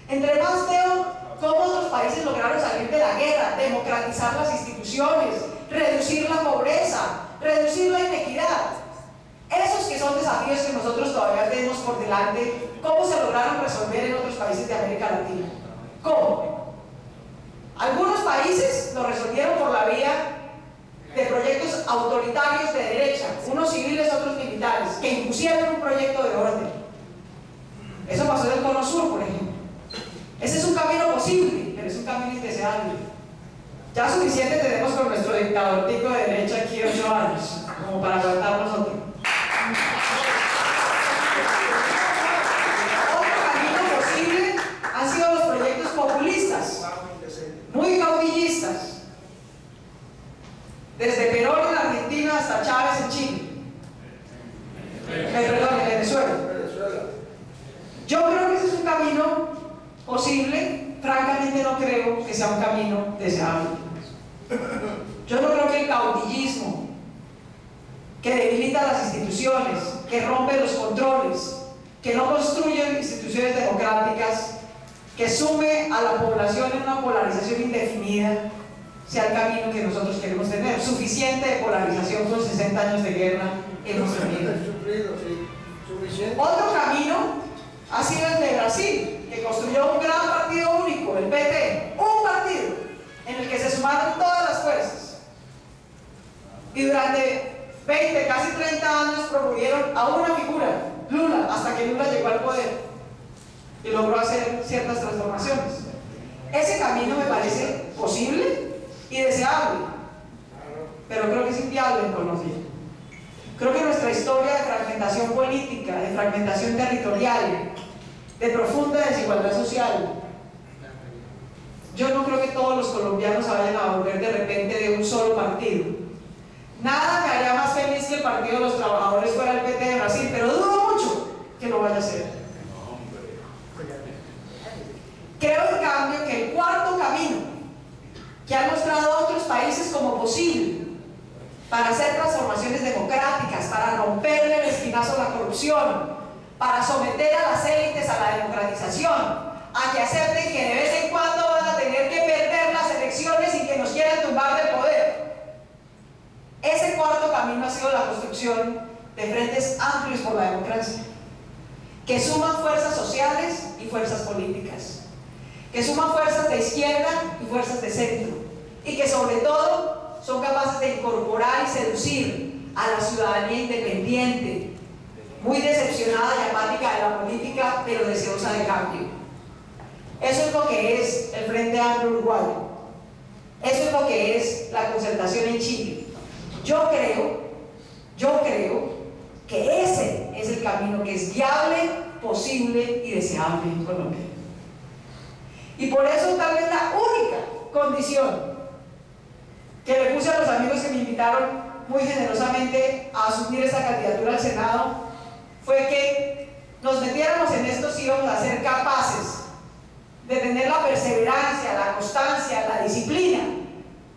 entre más veo cómo otros países lograron salir de la guerra, democratizar las instituciones, reducir la pobreza, reducir la inequidad. Esos que son desafíos que nosotros todavía tenemos por delante, ¿cómo se lograron resolver en otros países de América Latina? ¿Cómo? Algunos países lo resolvieron por la vía de proyectos autoritarios de derecha, unos civiles, otros militares, que impusieron un proyecto de orden. Eso pasó en el Cono Sur, por ejemplo. Ese es un camino posible, pero es un camino indeseable. Ya suficiente tenemos con nuestro dictador tico de derecha aquí 8 años, como para aguantar nosotros. Otro camino posible han sido los proyectos populistas, muy caudillistas. Desde Perón en Argentina hasta Chávez en Chile. Perdón, en Venezuela. Yo creo que ese es un camino posible. Francamente no creo que sea un camino deseable. Yo no creo que el caudillismo, que debilita las instituciones, que rompe los controles, que no construye instituciones democráticas, que sume a la población en una polarización indefinida, sea el camino que nosotros queremos tener. Suficiente de polarización con 60 años de guerra hemos tenido. Otro camino ha sido el de Brasil, que construyó un gran partido único, el PT, un partido en el que se sumaron todas las fuerzas. Y durante 20, casi 30 años promovieron a una figura, Lula, hasta que Lula llegó al poder y logró hacer ciertas transformaciones. Ese camino me parece posible y deseable, pero creo que es inviable en Colombia. Creo que nuestra historia de fragmentación política, de fragmentación territorial, de profunda desigualdad social, yo no creo que todos los colombianos se vayan a volver de repente de un solo partido. Nada me haría más feliz que el Partido de los Trabajadores fuera el PT de Brasil, pero dudo mucho que lo vaya a ser. Creo en cambio que el cuarto camino que han mostrado otros países como posible para hacer transformaciones democráticas, para romperle el espinazo a la corrupción, para someter a las élites a la democratización, a que acepten que de vez en cuando van a tener que perder las elecciones y que nos quieran tumbar del poder. Ese cuarto camino ha sido la construcción de frentes amplios por la democracia, que suman fuerzas sociales y fuerzas políticas, que suman fuerzas de izquierda y fuerzas de centro, y que sobre todo son capaces de incorporar y seducir a la ciudadanía independiente, muy decepcionada y apática de la política, pero deseosa de cambio. Eso es lo que es el Frente Amplio Uruguayo. Eso es lo que es la concertación en Chile. Yo creo que ese es el camino que es viable, posible y deseable en Colombia. Y por eso tal vez la única condición que le puse a los amigos que me invitaron muy generosamente a asumir esta candidatura al Senado fue que nos metiéramos en esto si íbamos a ser capaces de tener la perseverancia, la constancia, la disciplina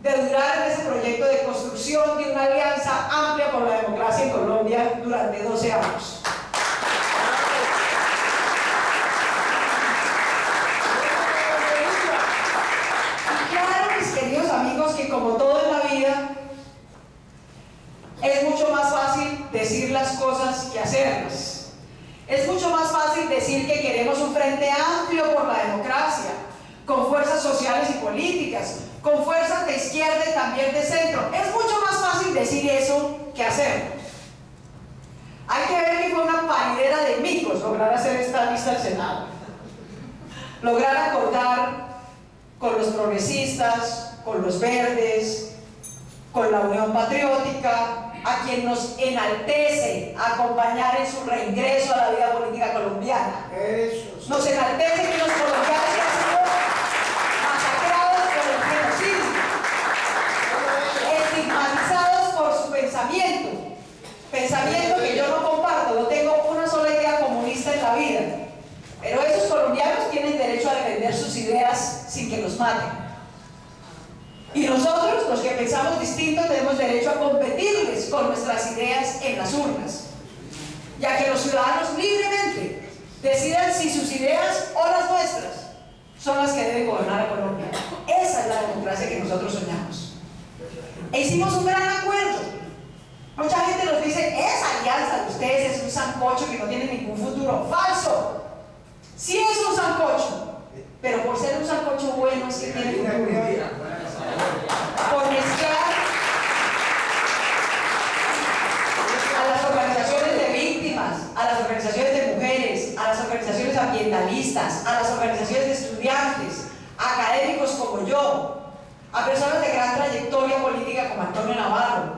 de durar en ese proyecto de construcción de una alianza amplia por la democracia en Colombia durante 12 años. Y claro, mis queridos amigos, que como todo en la vida, es mucho más fácil decir las cosas que hacerlas. Es mucho más fácil decir que queremos un frente amplio por la democracia, con fuerzas sociales y políticas, con fuerzas de izquierda y también de centro. Es mucho más fácil decir eso que hacerlo. Hay que ver que fue una paridera de micos lograr hacer esta lista del Senado. Lograr acordar con los progresistas, con los verdes, con la Unión Patriótica, a quien nos enaltece acompañar en su reingreso a la vida política colombiana. Nos enaltece que los colombianos que han sido masacrados por el genocidio, estigmatizados por su pensamiento que yo no comparto, no tengo una sola idea comunista en la vida, pero esos colombianos tienen derecho a defender sus ideas sin que los maten. Y nosotros, los que pensamos distinto, tenemos derecho a competirles con nuestras ideas en las urnas, ya que los ciudadanos libremente decidan si sus ideas o las nuestras son las que deben gobernar a Colombia. Esa es la democracia que nosotros soñamos. E hicimos un gran acuerdo. Mucha gente nos dice, esa alianza de ustedes es un sancocho que no tiene ningún futuro. ¡Falso! Sí es un sancocho, pero por ser un sancocho bueno sí tiene futuro. Por mezclar a las organizaciones de víctimas, a las organizaciones de mujeres, a las organizaciones ambientalistas, a las organizaciones de estudiantes, a académicos como yo, a personas de gran trayectoria política como Antonio Navarro,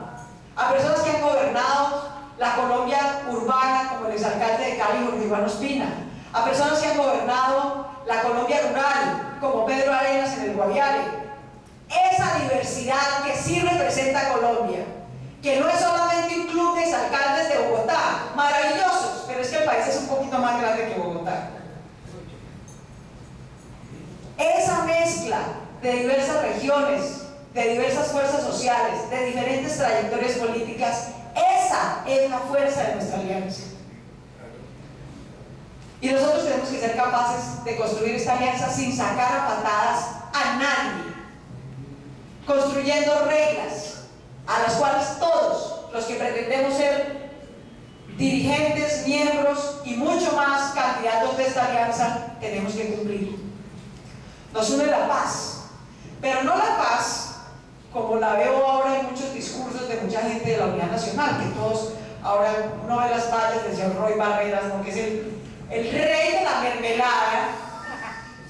a personas que han gobernado la Colombia urbana como el exalcalde de Cali, Jorge Iván Ospina, a personas que han gobernado la Colombia rural como Pedro Arenas en el Guaviare. Esa diversidad que sí representa a Colombia, que no es solamente un club de exalcaldes de Bogotá, maravillosos, pero es que el país es un poquito más grande que Bogotá. Esa mezcla de diversas regiones, de diversas fuerzas sociales, de diferentes trayectorias políticas, esa es la fuerza de nuestra alianza. Y nosotros tenemos que ser capaces de construir esta alianza sin sacar a patadas a nadie, construyendo reglas a las cuales todos los que pretendemos ser dirigentes, miembros y mucho más candidatos de esta alianza tenemos que cumplir. Nos une la paz, pero no la paz como la veo ahora en muchos discursos de mucha gente de la Unidad Nacional, que todos ahora uno ve las vallas del señor Roy Barreras, ¿no? Que es el rey de la mermelada,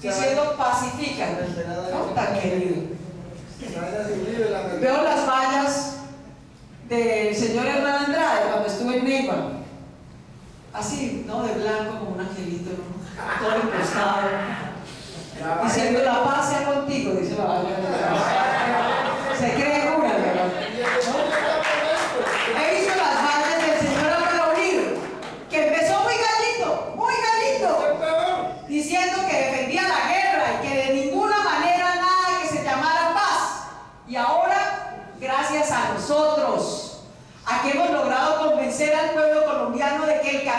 diciendo pacifícalo, ¿no? Tan querido. Veo las vallas del señor Hernán Andrade cuando estuve en Neiva, así, ¿no? De blanco como un angelito, ¿no? Todo impostado, diciendo la paz sea contigo, dice la valla. Se cree una, ¿verdad? He visto las vallas del señor Álvaro Uribe, que empezó muy gallito, diciendo que defendía la guerra y que de ninguna manera nada que se llamara paz. Y ahora, gracias a nosotros,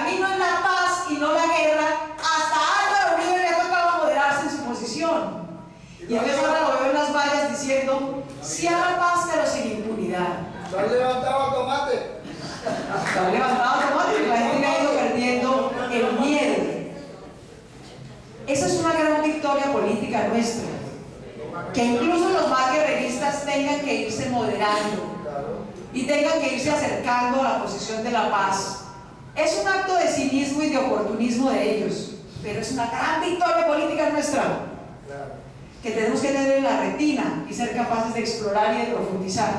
camino es la paz y no la guerra, hasta Álvaro Uribe le ha tocado moderarse en su posición. Y entonces ahora lo veo en las vallas diciendo, sí a la paz pero sin impunidad. ¿Se han levantado tomate? Se han levantado tomate y la gente ha ido perdiendo el miedo. Esa es una gran victoria política nuestra. Que incluso los más guerreristas tengan que irse moderando y tengan que irse acercando a la posición de la paz. Es un acto de cinismo y de oportunismo de ellos, pero es una gran victoria política nuestra, que tenemos que tener en la retina y ser capaces de explorar y de profundizar.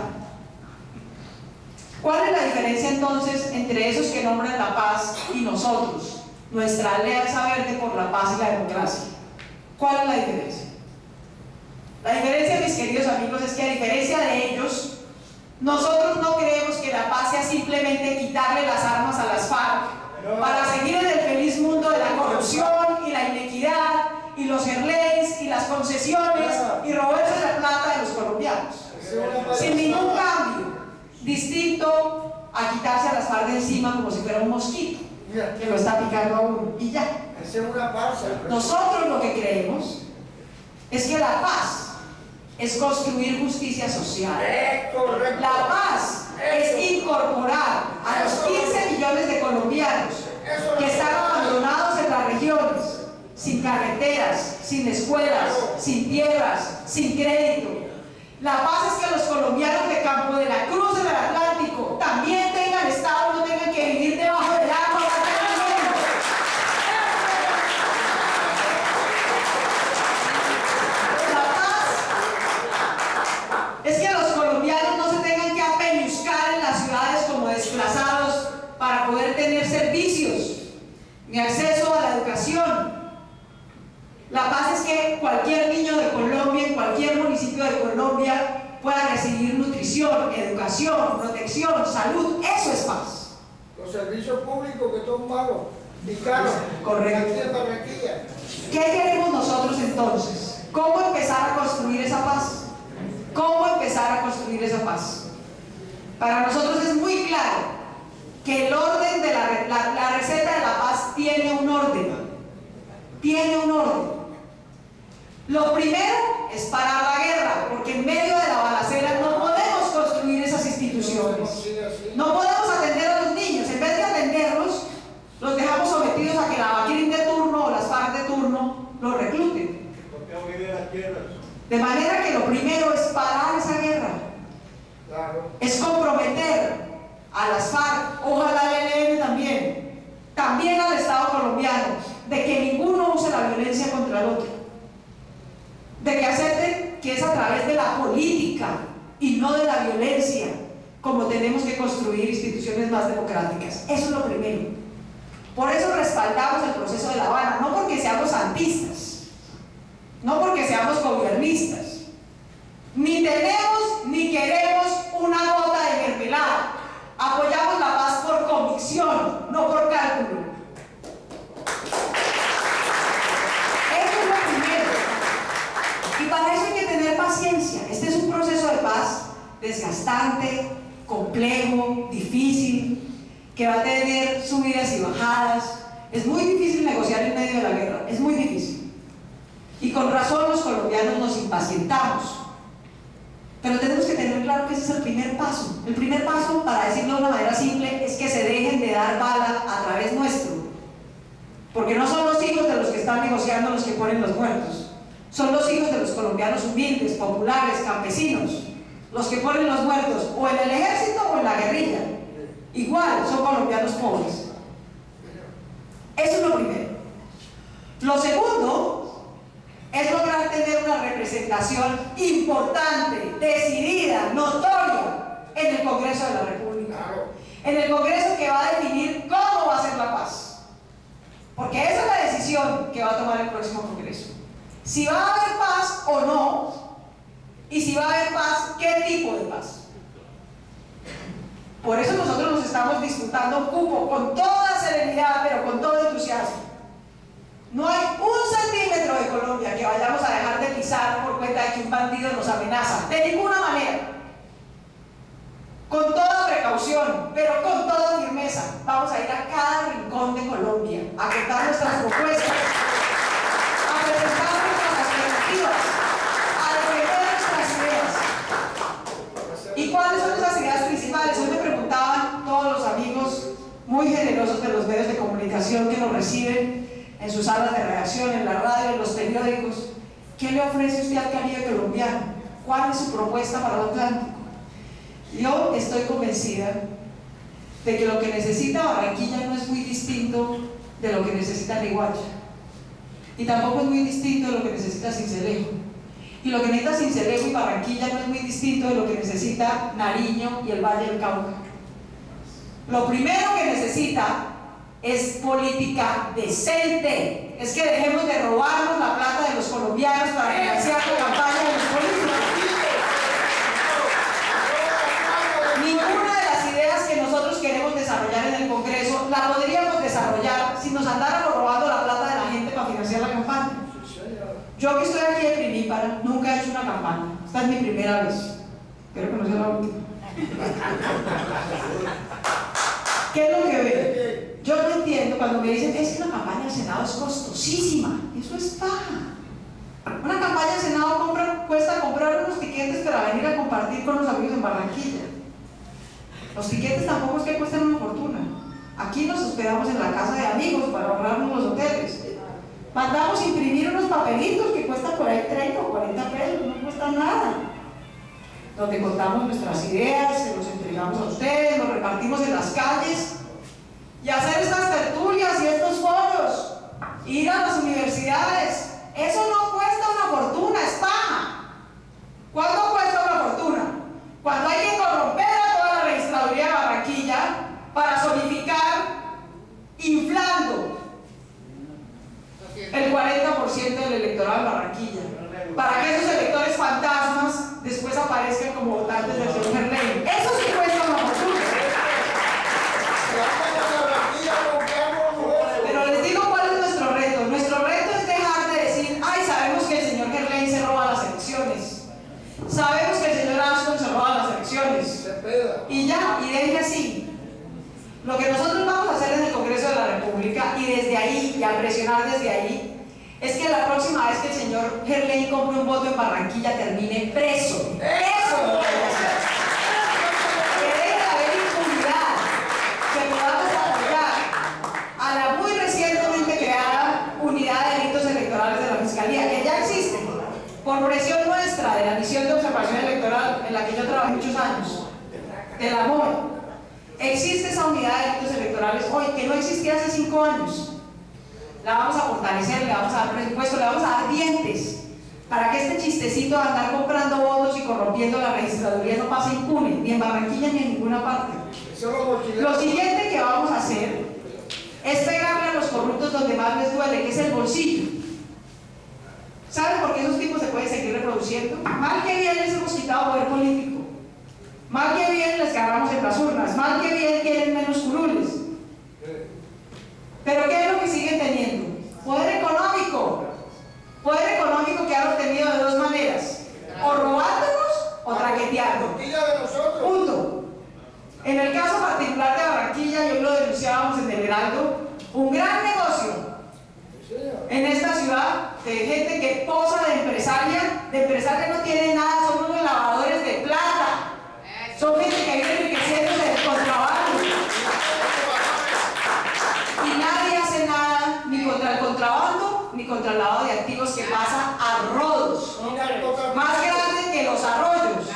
¿Cuál es la diferencia entonces entre esos que nombran la paz y nosotros, nuestra alianza verde por la paz y la democracia? ¿Cuál es la diferencia? La diferencia, mis queridos amigos, es que a diferencia de ellos, nosotros no creemos que la paz sea simplemente quitarle las armas a las FARC para seguir en el feliz mundo de la corrupción y la inequidad y los gerlés y las concesiones y robarse la plata de los colombianos, sin ningún cambio distinto a quitarse a las FARC de encima como si fuera un mosquito que lo está picando a uno y ya. Esa es una farsa. Nosotros lo que creemos es que la paz es construir justicia social. La paz es incorporar a los 15 millones de colombianos que están abandonados en las regiones, sin carreteras, sin escuelas, sin tierras, sin crédito. La paz es que los colombianos de Campo de la Cruz del Atlántico también tengan estado, no tengan que vivir debajo del agua. Es que los colombianos no se tengan que apeñuscar en las ciudades como desplazados para poder tener servicios ni acceso a la educación. La paz es que cualquier niño de Colombia, en cualquier municipio de Colombia, pueda recibir nutrición, educación, protección, salud. Eso es paz. Los servicios públicos que son malos y caros. Correcto. ¿Qué queremos nosotros entonces? ¿Cómo empezar a construir esa paz? ¿Cómo empezar a construir esa paz? Para nosotros es muy claro que el orden de la receta de la paz tiene un orden. Tiene un orden. Lo primero es parar la guerra, porque en medio de la balacera no podemos construir esas instituciones. No podemos atender a los niños. En vez de atenderlos, los dejamos sometidos a que la Baquín de turno o las FARC de turno los recluten. De manera que lo primero es parar esa guerra. Es comprometer a las FARC, ojalá al ELN también al Estado colombiano, de que ninguno use la violencia contra el otro. De que acepten que es a través de la política y no de la violencia como tenemos que construir instituciones más democráticas. Eso es lo primero. Por eso respaldamos el proceso de La Habana, no porque seamos santistas, no porque seamos gobiernistas, ni tenemos ni queremos una gota de mermelada. Apoyamos la paz por convicción, no por cálculo. Eso es lo primero. Y para eso hay que tener paciencia. Este es un proceso de paz desgastante, complejo, difícil, que va a tener subidas y bajadas. Es muy difícil negociar en medio de la guerra, es muy difícil. Y con razón los colombianos nos impacientamos. Pero tenemos que tener claro que ese es el primer paso. El primer paso, para decirlo de una manera simple, es que se dejen de dar bala a través nuestro. Porque no son los hijos de los que están negociando los que ponen los muertos. Son los hijos de los colombianos humildes, populares, campesinos, los que ponen los muertos o en el ejército o en la guerrilla. Igual, son colombianos pobres. Eso es lo primero. Lo segundo es lograr tener una representación importante, decidida, notoria en el Congreso de la República. En el Congreso que va a definir cómo va a ser la paz. Porque esa es la decisión que va a tomar el próximo Congreso. Si va a haber paz o no, y si va a haber paz, ¿qué tipo de paz? Por eso nosotros nos estamos disputando un cupo con toda serenidad, pero con todo entusiasmo. No hay un centímetro de Colombia que vayamos a dejar de pisar por cuenta de que un bandido nos amenaza. De ninguna manera. Con toda precaución, pero con toda firmeza. Vamos a ir a cada rincón de a contar nuestras propuestas, a presentar nuestras alternativas, a defender nuestras ideas. ¿Y cuáles son nuestras ideas principales? Hoy me preguntaban todos los amigos muy generosos de los medios de comunicación que nos reciben en sus salas de redacción, en la radio, en los periódicos, ¿qué le ofrece usted al Caribe colombiano? ¿Cuál es su propuesta para el Atlántico? Yo estoy convencida de que lo que necesita Barranquilla no es muy distinto de lo que necesita Riguacha, y tampoco es muy distinto de lo que necesita Sincelejo, y lo que necesita Sincelejo y Barranquilla no es muy distinto de lo que necesita Nariño y el Valle del Cauca. Lo primero que necesita es política decente, es que dejemos de robarnos la plata de los colombianos para financiar la campaña de los políticos. Ninguna de las ideas que nosotros queremos desarrollar en el Congreso la podríamos desarrollar si nos andáramos robando la plata de la gente para financiar la campaña. Yo que estoy aquí de primípara, nunca he hecho una campaña. Esta es mi primera vez. Espero que no sea la última. ¿Qué es lo que veo? Yo no entiendo cuando me dicen es que una campaña del Senado es costosísima. Eso es paja. Una campaña del Senado cuesta comprar unos tiquetes para venir a compartir con los amigos en Barranquilla. Los tiquetes tampoco es que cuesten una fortuna. Aquí nos hospedamos en la casa de amigos para ahorrarnos los hoteles. Mandamos imprimir unos papelitos que cuestan por ahí 30 o 40 pesos, no cuesta nada. Donde contamos nuestras ideas, se los entregamos a ustedes, los repartimos en las calles. Y hacer estas tertulias y estos foros, ir a las universidades, eso no cuesta una fortuna, es paja. ¿Cuánto cuesta una fortuna? Cuando hay que corromper a toda la registraduría de Barranquilla para zonificar, inflando el 40% del electorado de Barranquilla, para que esos electores fantasmas después aparezcan como votantes del señor Gerlain. Eso sí cuesta una fortuna. Pero les digo cuál es nuestro reto. Nuestro reto es dejar de decir, ay, sabemos que el señor Gerlain se roba las elecciones, sabemos que el señor Ashton se roba las elecciones, y ya, y deje así. Lo que nosotros vamos a hacer en el Congreso de la República, y desde ahí, y a presionar desde ahí, es que la próxima vez que el señor Gerlain compre un voto en Barranquilla termine preso. Eso es lo que hay que hacer. Que deje de haber impunidad, que podamos apoyar a la muy recientemente creada Unidad de Delitos Electorales de la Fiscalía, que ya existe, por presión nuestra de la Misión de Observación Electoral, en la que yo trabajé muchos años, de la MOE. Existe esa Unidad de Delitos Electorales hoy, que no existía hace 5 años. La vamos a fortalecer, le vamos a dar presupuesto, le vamos a dar dientes, para que este chistecito de andar comprando votos y corrompiendo la registraduría no pase impune, ni en Barranquilla ni en ninguna parte. Lo siguiente que vamos a hacer es pegarle a los corruptos donde más les duele, que es el bolsillo. ¿Saben por qué esos tipos se pueden seguir reproduciendo? Mal que bien les hemos quitado poder político, mal que bien les cargamos en las urnas, mal que bien quieren menos curules. Pero ¿qué es lo que siguen teniendo? Poder económico. Poder económico que han obtenido de dos maneras: o robándonos o traqueteando. Punto. En el caso particular de Barranquilla, y hoy lo denunciábamos en el Heraldo, un gran negocio en esta ciudad de gente que posa de empresaria no tiene nada, son unos lavadores de plata, son gente que vive enriqueciéndose del contrabando. Y nadie hace nada ni contra el contrabando ni contra el lavado de activos, que pasa a rodos, más grande que los arroyos.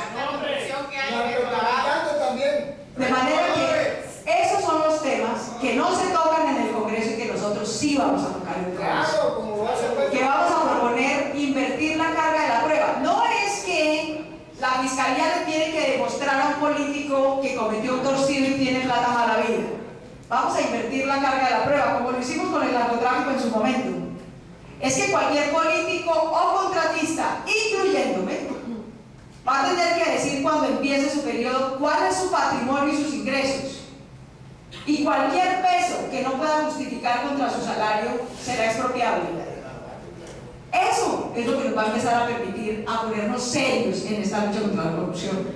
De manera que esos son los temas que no se tocan en el Congreso y que nosotros sí vamos a tocar en el Congreso. Que vamos a proponer invertir la carga de la prueba. No es que la Fiscalía le tiene que demostrar a un político que cometió un torcido y tiene plata mala vida. Vamos a invertir la carga de la prueba, como lo hicimos con el narcotráfico en su momento. Es que cualquier político o contratista, incluyéndome, va a tener que decir cuando empiece su periodo cuál es su patrimonio y sus ingresos. Y cualquier peso que no pueda justificar contra su salario será expropiable. Eso es lo que nos va a empezar a permitir a ponernos serios en esta lucha contra la corrupción.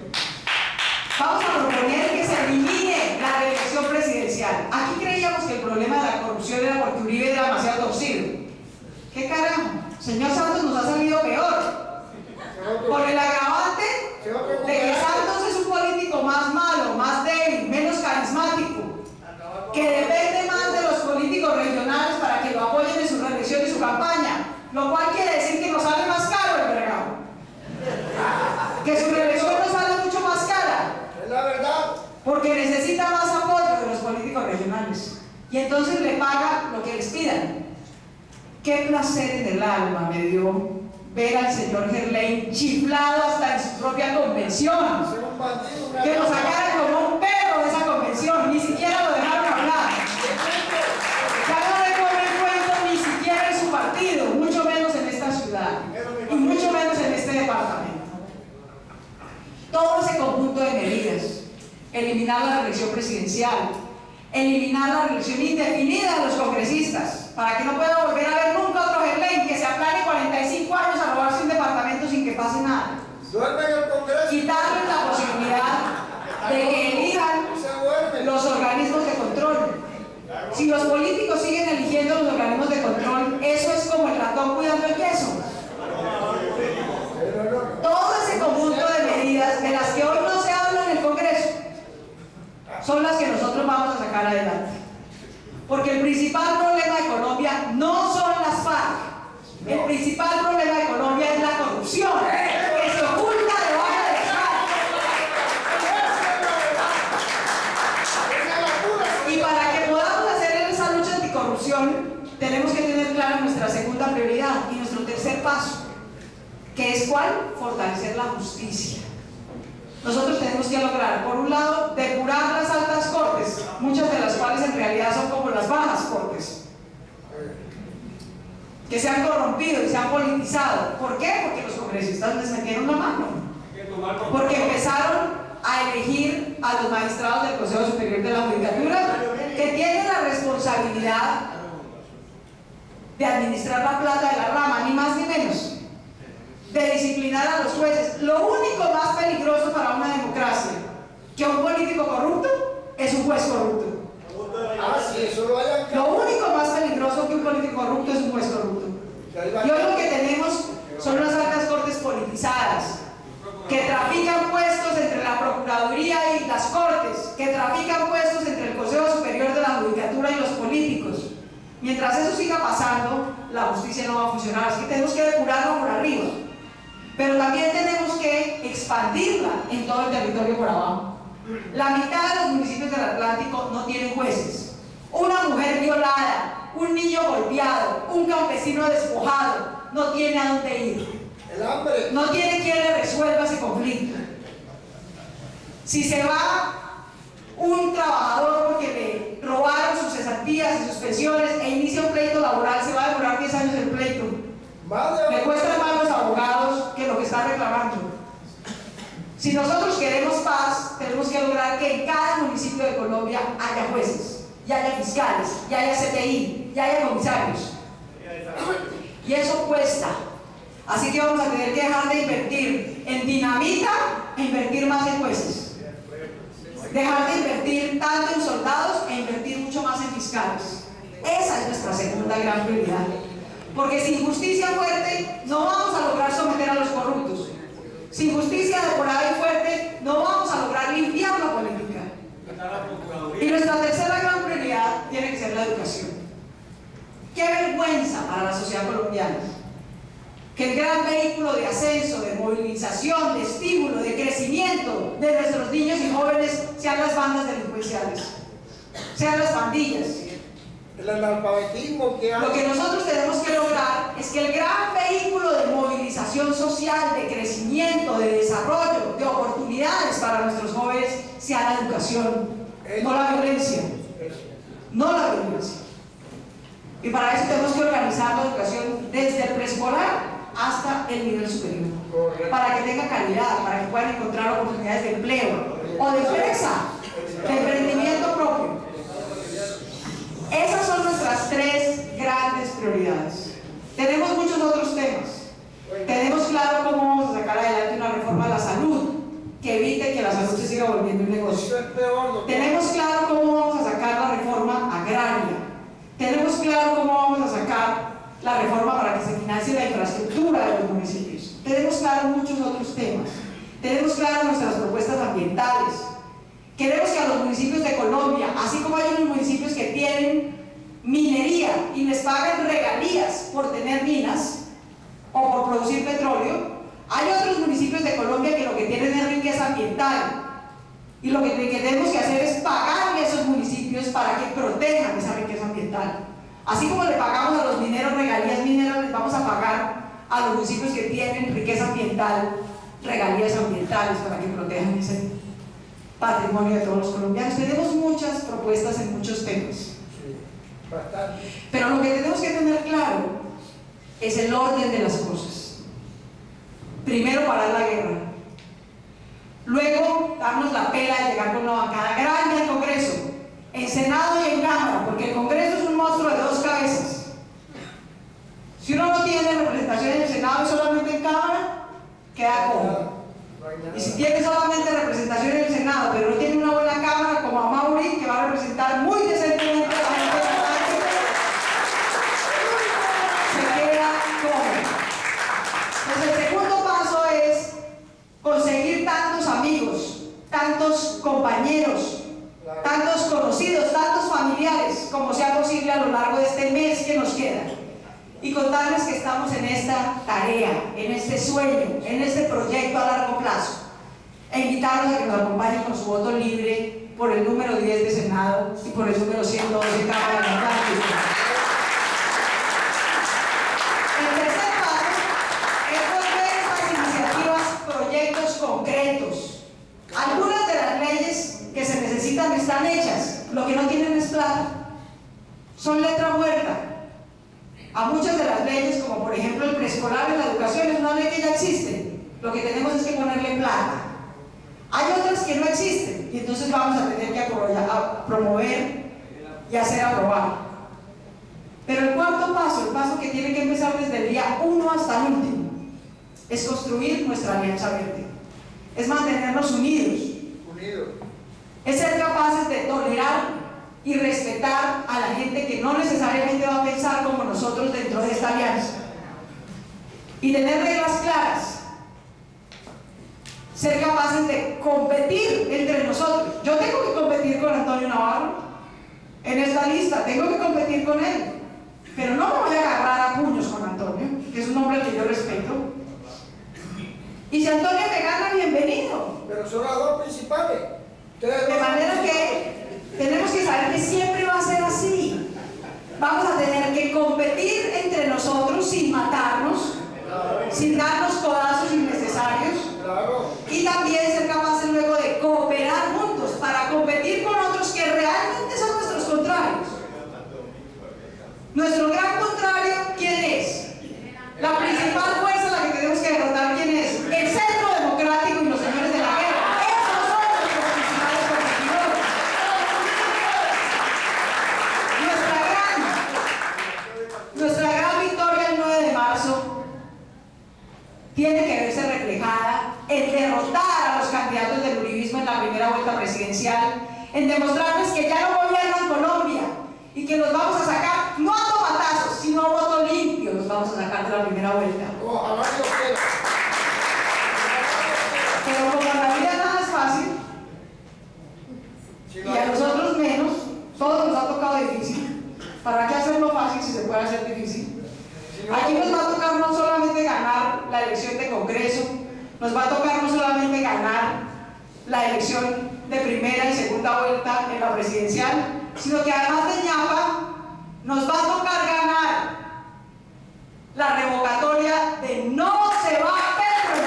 Vamos a proponer que se elimine la reelección presidencial. Aquí creíamos que el problema de la corrupción era porque Uribe era demasiado torcido. ¿Qué carajo? Señor Santos nos ha salido peor. Por el agravante de que Santos es un político más malo, más débil, menos carismático, que depende más de los políticos regionales para que lo apoyen en su reelección y su campaña, lo cual quiere decir que nos sale más caro el bregado, que su reelección nos sale mucho más cara. Es la verdad. Porque necesita más apoyo de los políticos regionales y entonces le paga lo que les pidan. Qué placer en el alma me dio ver al señor Gerlain chiflado hasta en su propia convención, que lo sacaran como un perro de esa convención, ni siquiera lo dejaron hablar. Ya no le ponen cuento ni siquiera en su partido, mucho menos en esta ciudad y mucho menos en este departamento. Todo ese conjunto de medidas: eliminar la reelección presidencial, eliminar la reelección indefinida de los congresistas, para que no pueda volver a ver nunca otro Gerlain que se aplane 45 años a robarse un departamento sin que pase nada. Duerme en el Congreso. Quitarles la posibilidad de que elijan los organismos de control. Si los políticos siguen eligiendo los organismos de control, eso es como el ratón cuidando el queso. Todo ese conjunto de medidas de las que hoy no se habla en el Congreso son las que nosotros vamos a sacar adelante. Porque el principal problema de Colombia no son las FARC. El principal problema de Colombia es la corrupción, que se oculta debajo de las FARC. Y para que podamos hacer esa lucha anticorrupción, tenemos que tener clara nuestra segunda prioridad y nuestro tercer paso, que es ¿cuál? Fortalecer la justicia. Nosotros tenemos que lograr, por un lado, depurar las altas cortes, muchas de las cuales en realidad son como las bajas cortes, que se han corrompido y se han politizado. ¿Por qué? Porque los congresistas les metieron la mano. Porque empezaron a elegir a los magistrados del Consejo Superior de la Judicatura, que tienen la responsabilidad de administrar la plata de la rama, ni más ni menos, de disciplinar a los jueces. Lo único más peligroso para una democracia que un político corrupto es un juez corrupto. Lo único más peligroso que un político corrupto es un juez corrupto. Y hoy lo que tenemos son unas altas cortes politizadas, que trafican puestos entre la Procuraduría y las Cortes, que trafican puestos entre el Consejo Superior de la Judicatura y los políticos. Mientras eso siga pasando, la justicia no va a funcionar, así que tenemos que depurarla por arriba. Pero también tenemos que expandirla en todo el territorio por abajo. La mitad de los municipios del Atlántico no tienen jueces. Una mujer violada, un niño golpeado, un campesino despojado, no tiene a dónde ir. El hambre. No tiene quien le resuelva ese conflicto. Si se va un trabajador porque le robaron sus cesantías y sus pensiones e inicia un pleito laboral, se va a demorar 10 años el pleito. Le cuestan más los abogados que lo que está reclamando. Si nosotros queremos paz, tenemos que lograr que en cada municipio de Colombia haya jueces, y haya fiscales, y haya CTI, y haya comisarios. Y eso cuesta. Así que vamos a tener que dejar de invertir en dinamita e invertir más en jueces. Dejar de invertir tanto en soldados e invertir mucho más en fiscales. Esa es nuestra segunda gran prioridad. Porque sin justicia fuerte no vamos a lograr someter a los corruptos. Sin justicia depurada y fuerte no vamos a lograr limpiar la política. Y nuestra tercera gran prioridad tiene que ser la educación. Qué vergüenza para la sociedad colombiana que el gran vehículo de ascenso, de movilización, de estímulo, de crecimiento de nuestros niños y jóvenes sean las bandas delincuenciales, sean las pandillas. El analfabetismo que hay. Lo que nosotros tenemos que lograr es que el gran vehículo de movilización social, de crecimiento, de desarrollo, de oportunidades para nuestros jóvenes sea la educación, no la violencia. No la violencia. Y para eso tenemos que organizar la educación desde el preescolar hasta el nivel superior, para que tenga calidad, para que puedan encontrar oportunidades de empleo o de empresa, de emprendimiento propio. Esas son nuestras tres grandes prioridades. Tenemos muchos otros temas. Tenemos claro cómo vamos a sacar adelante una reforma de la salud que evite que la salud se siga volviendo un negocio. Tenemos claro cómo vamos a sacar la reforma agraria. Tenemos claro cómo vamos a sacar la reforma para que se financie la infraestructura de los municipios. Tenemos claro muchos otros temas. Tenemos claras nuestras propuestas ambientales. Queremos que a los municipios de Colombia, así como hay unos municipios que tienen minería y les pagan regalías por tener minas o por producir petróleo, hay otros municipios de Colombia que lo que tienen es riqueza ambiental. Y lo que tenemos que hacer es pagarle a esos municipios para que protejan esa riqueza ambiental. Así como le pagamos a los mineros regalías mineras, les vamos a pagar a los municipios que tienen riqueza ambiental, regalías ambientales para que protejan ese patrimonio de todos los colombianos. Tenemos muchas propuestas en muchos temas. Pero lo que tenemos que tener claro es el orden de las cosas. Primero, parar la guerra. Luego, darnos la pela de llegar con una bancada grande al Congreso, en Senado y en Cámara, porque el Congreso es un monstruo de dos cabezas. Si uno no tiene representación en el Senado y solamente en Cámara, queda cojo. Y si tiene solamente representación en el Senado, pero no tiene una buena Cámara como a Mauri, que va a representar muy decentemente a la gente de la calle, se queda cojo. Entonces, el segundo paso es conseguir tantos amigos, tantos compañeros, tantos conocidos, tantos familiares, como sea posible a lo largo de este mes que nos queda. Y contarles que estamos en esta tarea, en este sueño, en este proyecto a largo plazo. E invitarlos a que nos acompañen con su voto libre por el número 10 de Senado y por el número 102 de Cámara de Diputados. El tercer paso es volver estas iniciativas proyectos concretos. Algunas de las leyes que se necesitan están hechas, lo que no tienen es plata, son letra muerta. A muchas de las leyes, como por ejemplo el preescolar en la educación, es una ley que ya existe, lo que tenemos es que ponerle plata. Hay otras que no existen y entonces vamos a tener que promover y hacer aprobar. Pero el cuarto paso, el paso que tiene que empezar desde el día 1 hasta el último, es construir nuestra Alianza Verde, es mantenernos unidos, es ser capaces de tolerar y respetar a la gente que no necesariamente va a pensar como nosotros dentro de esta alianza, y tener reglas claras, ser capaces de competir entre nosotros. Yo tengo que competir con Antonio Navarro en esta lista, tengo que competir con él, pero no me voy a agarrar a puños con Antonio, que es un hombre que yo respeto. Y si Antonio me gana, bienvenido. Pero son las dos principales. De manera que tenemos que saber que siempre va a ser así. Vamos a tener que competir entre nosotros sin matarnos, sin darnos codazos innecesarios, y también ser capaces luego de cooperar juntos para competir con otros que realmente son nuestros contrarios. Nuestro gran contrario, ¿quién es? La principal fuerza a la que tenemos que derrotar, ¿quién es? El Centro Democrático y los señores de la guerra. Esos son nuestros principales competidores. Nuestra gran victoria el 9 de marzo tiene que verse reflejada en derrotar a los candidatos del uribismo en la primera vuelta presidencial, en demostrarles que ya no gobiernan Colombia y que los vamos a sacar, no a tomatazos, sino a voto limpio, los vamos a sacar de la primera vuelta. Pero como en la vida nada es fácil, y a nosotros menos, todo nos ha tocado difícil. ¿Para qué hacerlo fácil si se puede hacer difícil? Aquí nos va a tocar no solamente ganar la elección de Congreso, nos va a tocar no solamente ganar la elección de primera y segunda vuelta en la presidencial, sino que además de ñapa, nos va a tocar ganar la revocatoria de no se va a Petro.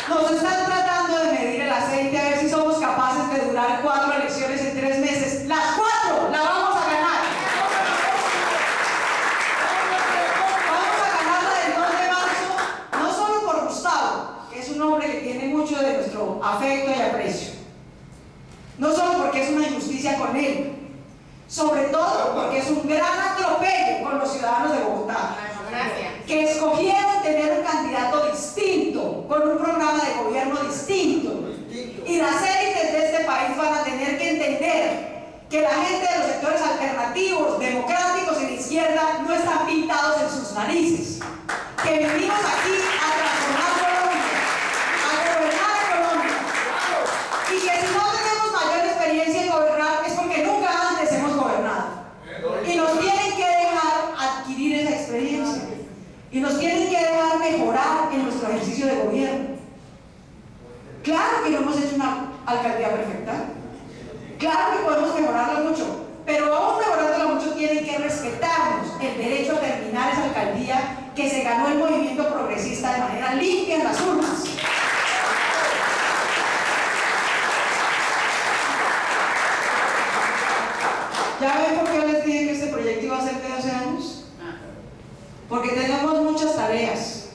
Nos están tratando de medir el aceite a ver si somos capaces de durar 4 elecciones en 3 meses. Las 4 las vamos a ganar. Vamos a ganar la del 2 de marzo, no solo por Gustavo, que es un hombre que tiene mucho de nuestro afecto y aprecio, no solo porque es una injusticia con él, sobre todo porque es un gran atropello con los ciudadanos de Bogotá, que escogieron tener un candidato distinto, con un programa narices, que venimos aquí a transformar Colombia, a gobernar Colombia, y que si no tenemos mayor experiencia en gobernar es porque nunca antes hemos gobernado, y nos tienen que dejar adquirir esa experiencia, y nos tienen que dejar mejorar en nuestro ejercicio de gobierno. Claro que no hemos hecho una alcaldía perfecta, claro que podemos mejorarla mucho, pero aún mejorándola mucho tienen que respetarnos el derecho a terminar esa alcaldía que se ganó el movimiento progresista de manera limpia en las urnas. ¿Ya ven por qué les dije que este proyecto iba a ser de 12 años? Porque tenemos muchas tareas.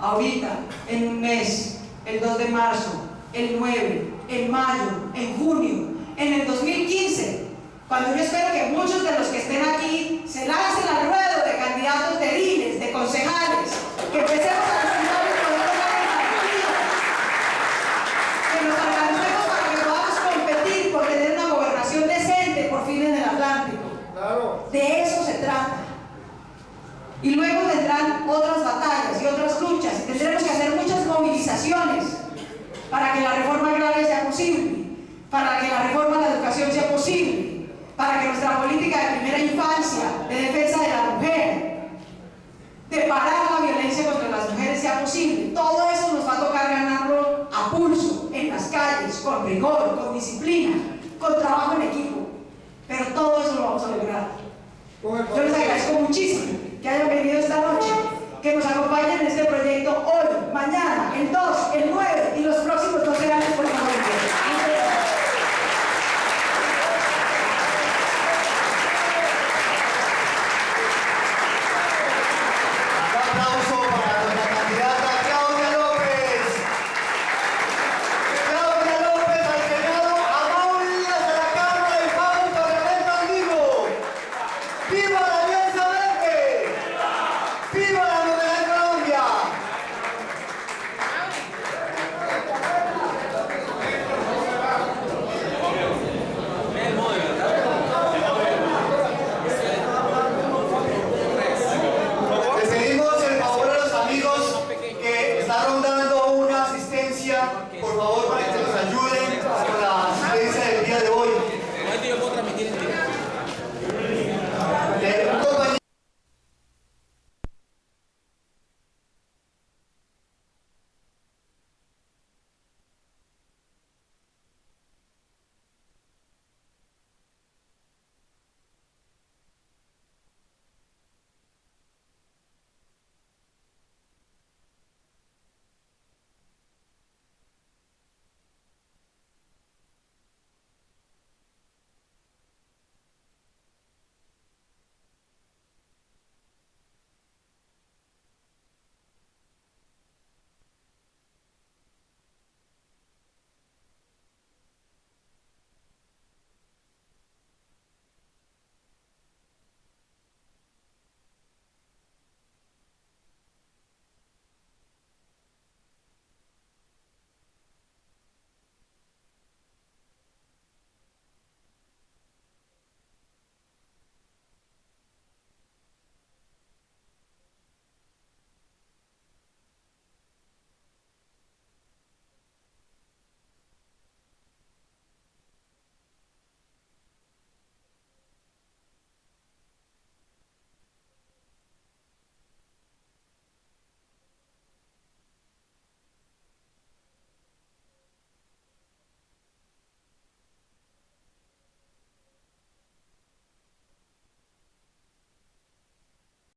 Ahorita, en un mes, el 2 de marzo, el 9, en mayo, en junio, en el 2015, cuando yo espero que muchos de los que estén aquí se lancen al ruedo de candidatos de ediles, de concejales, que empecemos a presentar el proyecto de que nos organicemos para que podamos competir por tener una gobernación decente por fin en el Atlántico. Claro. De eso se trata. Y luego vendrán otras batallas y otras luchas, y tendremos que hacer muchas movilizaciones para que la reforma agraria sea posible, para que la reforma de la educación sea posible, para que nuestra política de primera infancia, de defensa de la mujer, de parar la violencia contra las mujeres sea posible. Todo eso nos va a tocar ganarlo a pulso, en las calles, con rigor, con disciplina, con trabajo en equipo. Pero todo eso lo vamos a lograr. Yo les agradezco muchísimo que hayan venido esta noche, que nos acompañen en este proyecto hoy, mañana, el 2, el 9 y los próximos 12 años por favor. Por favor,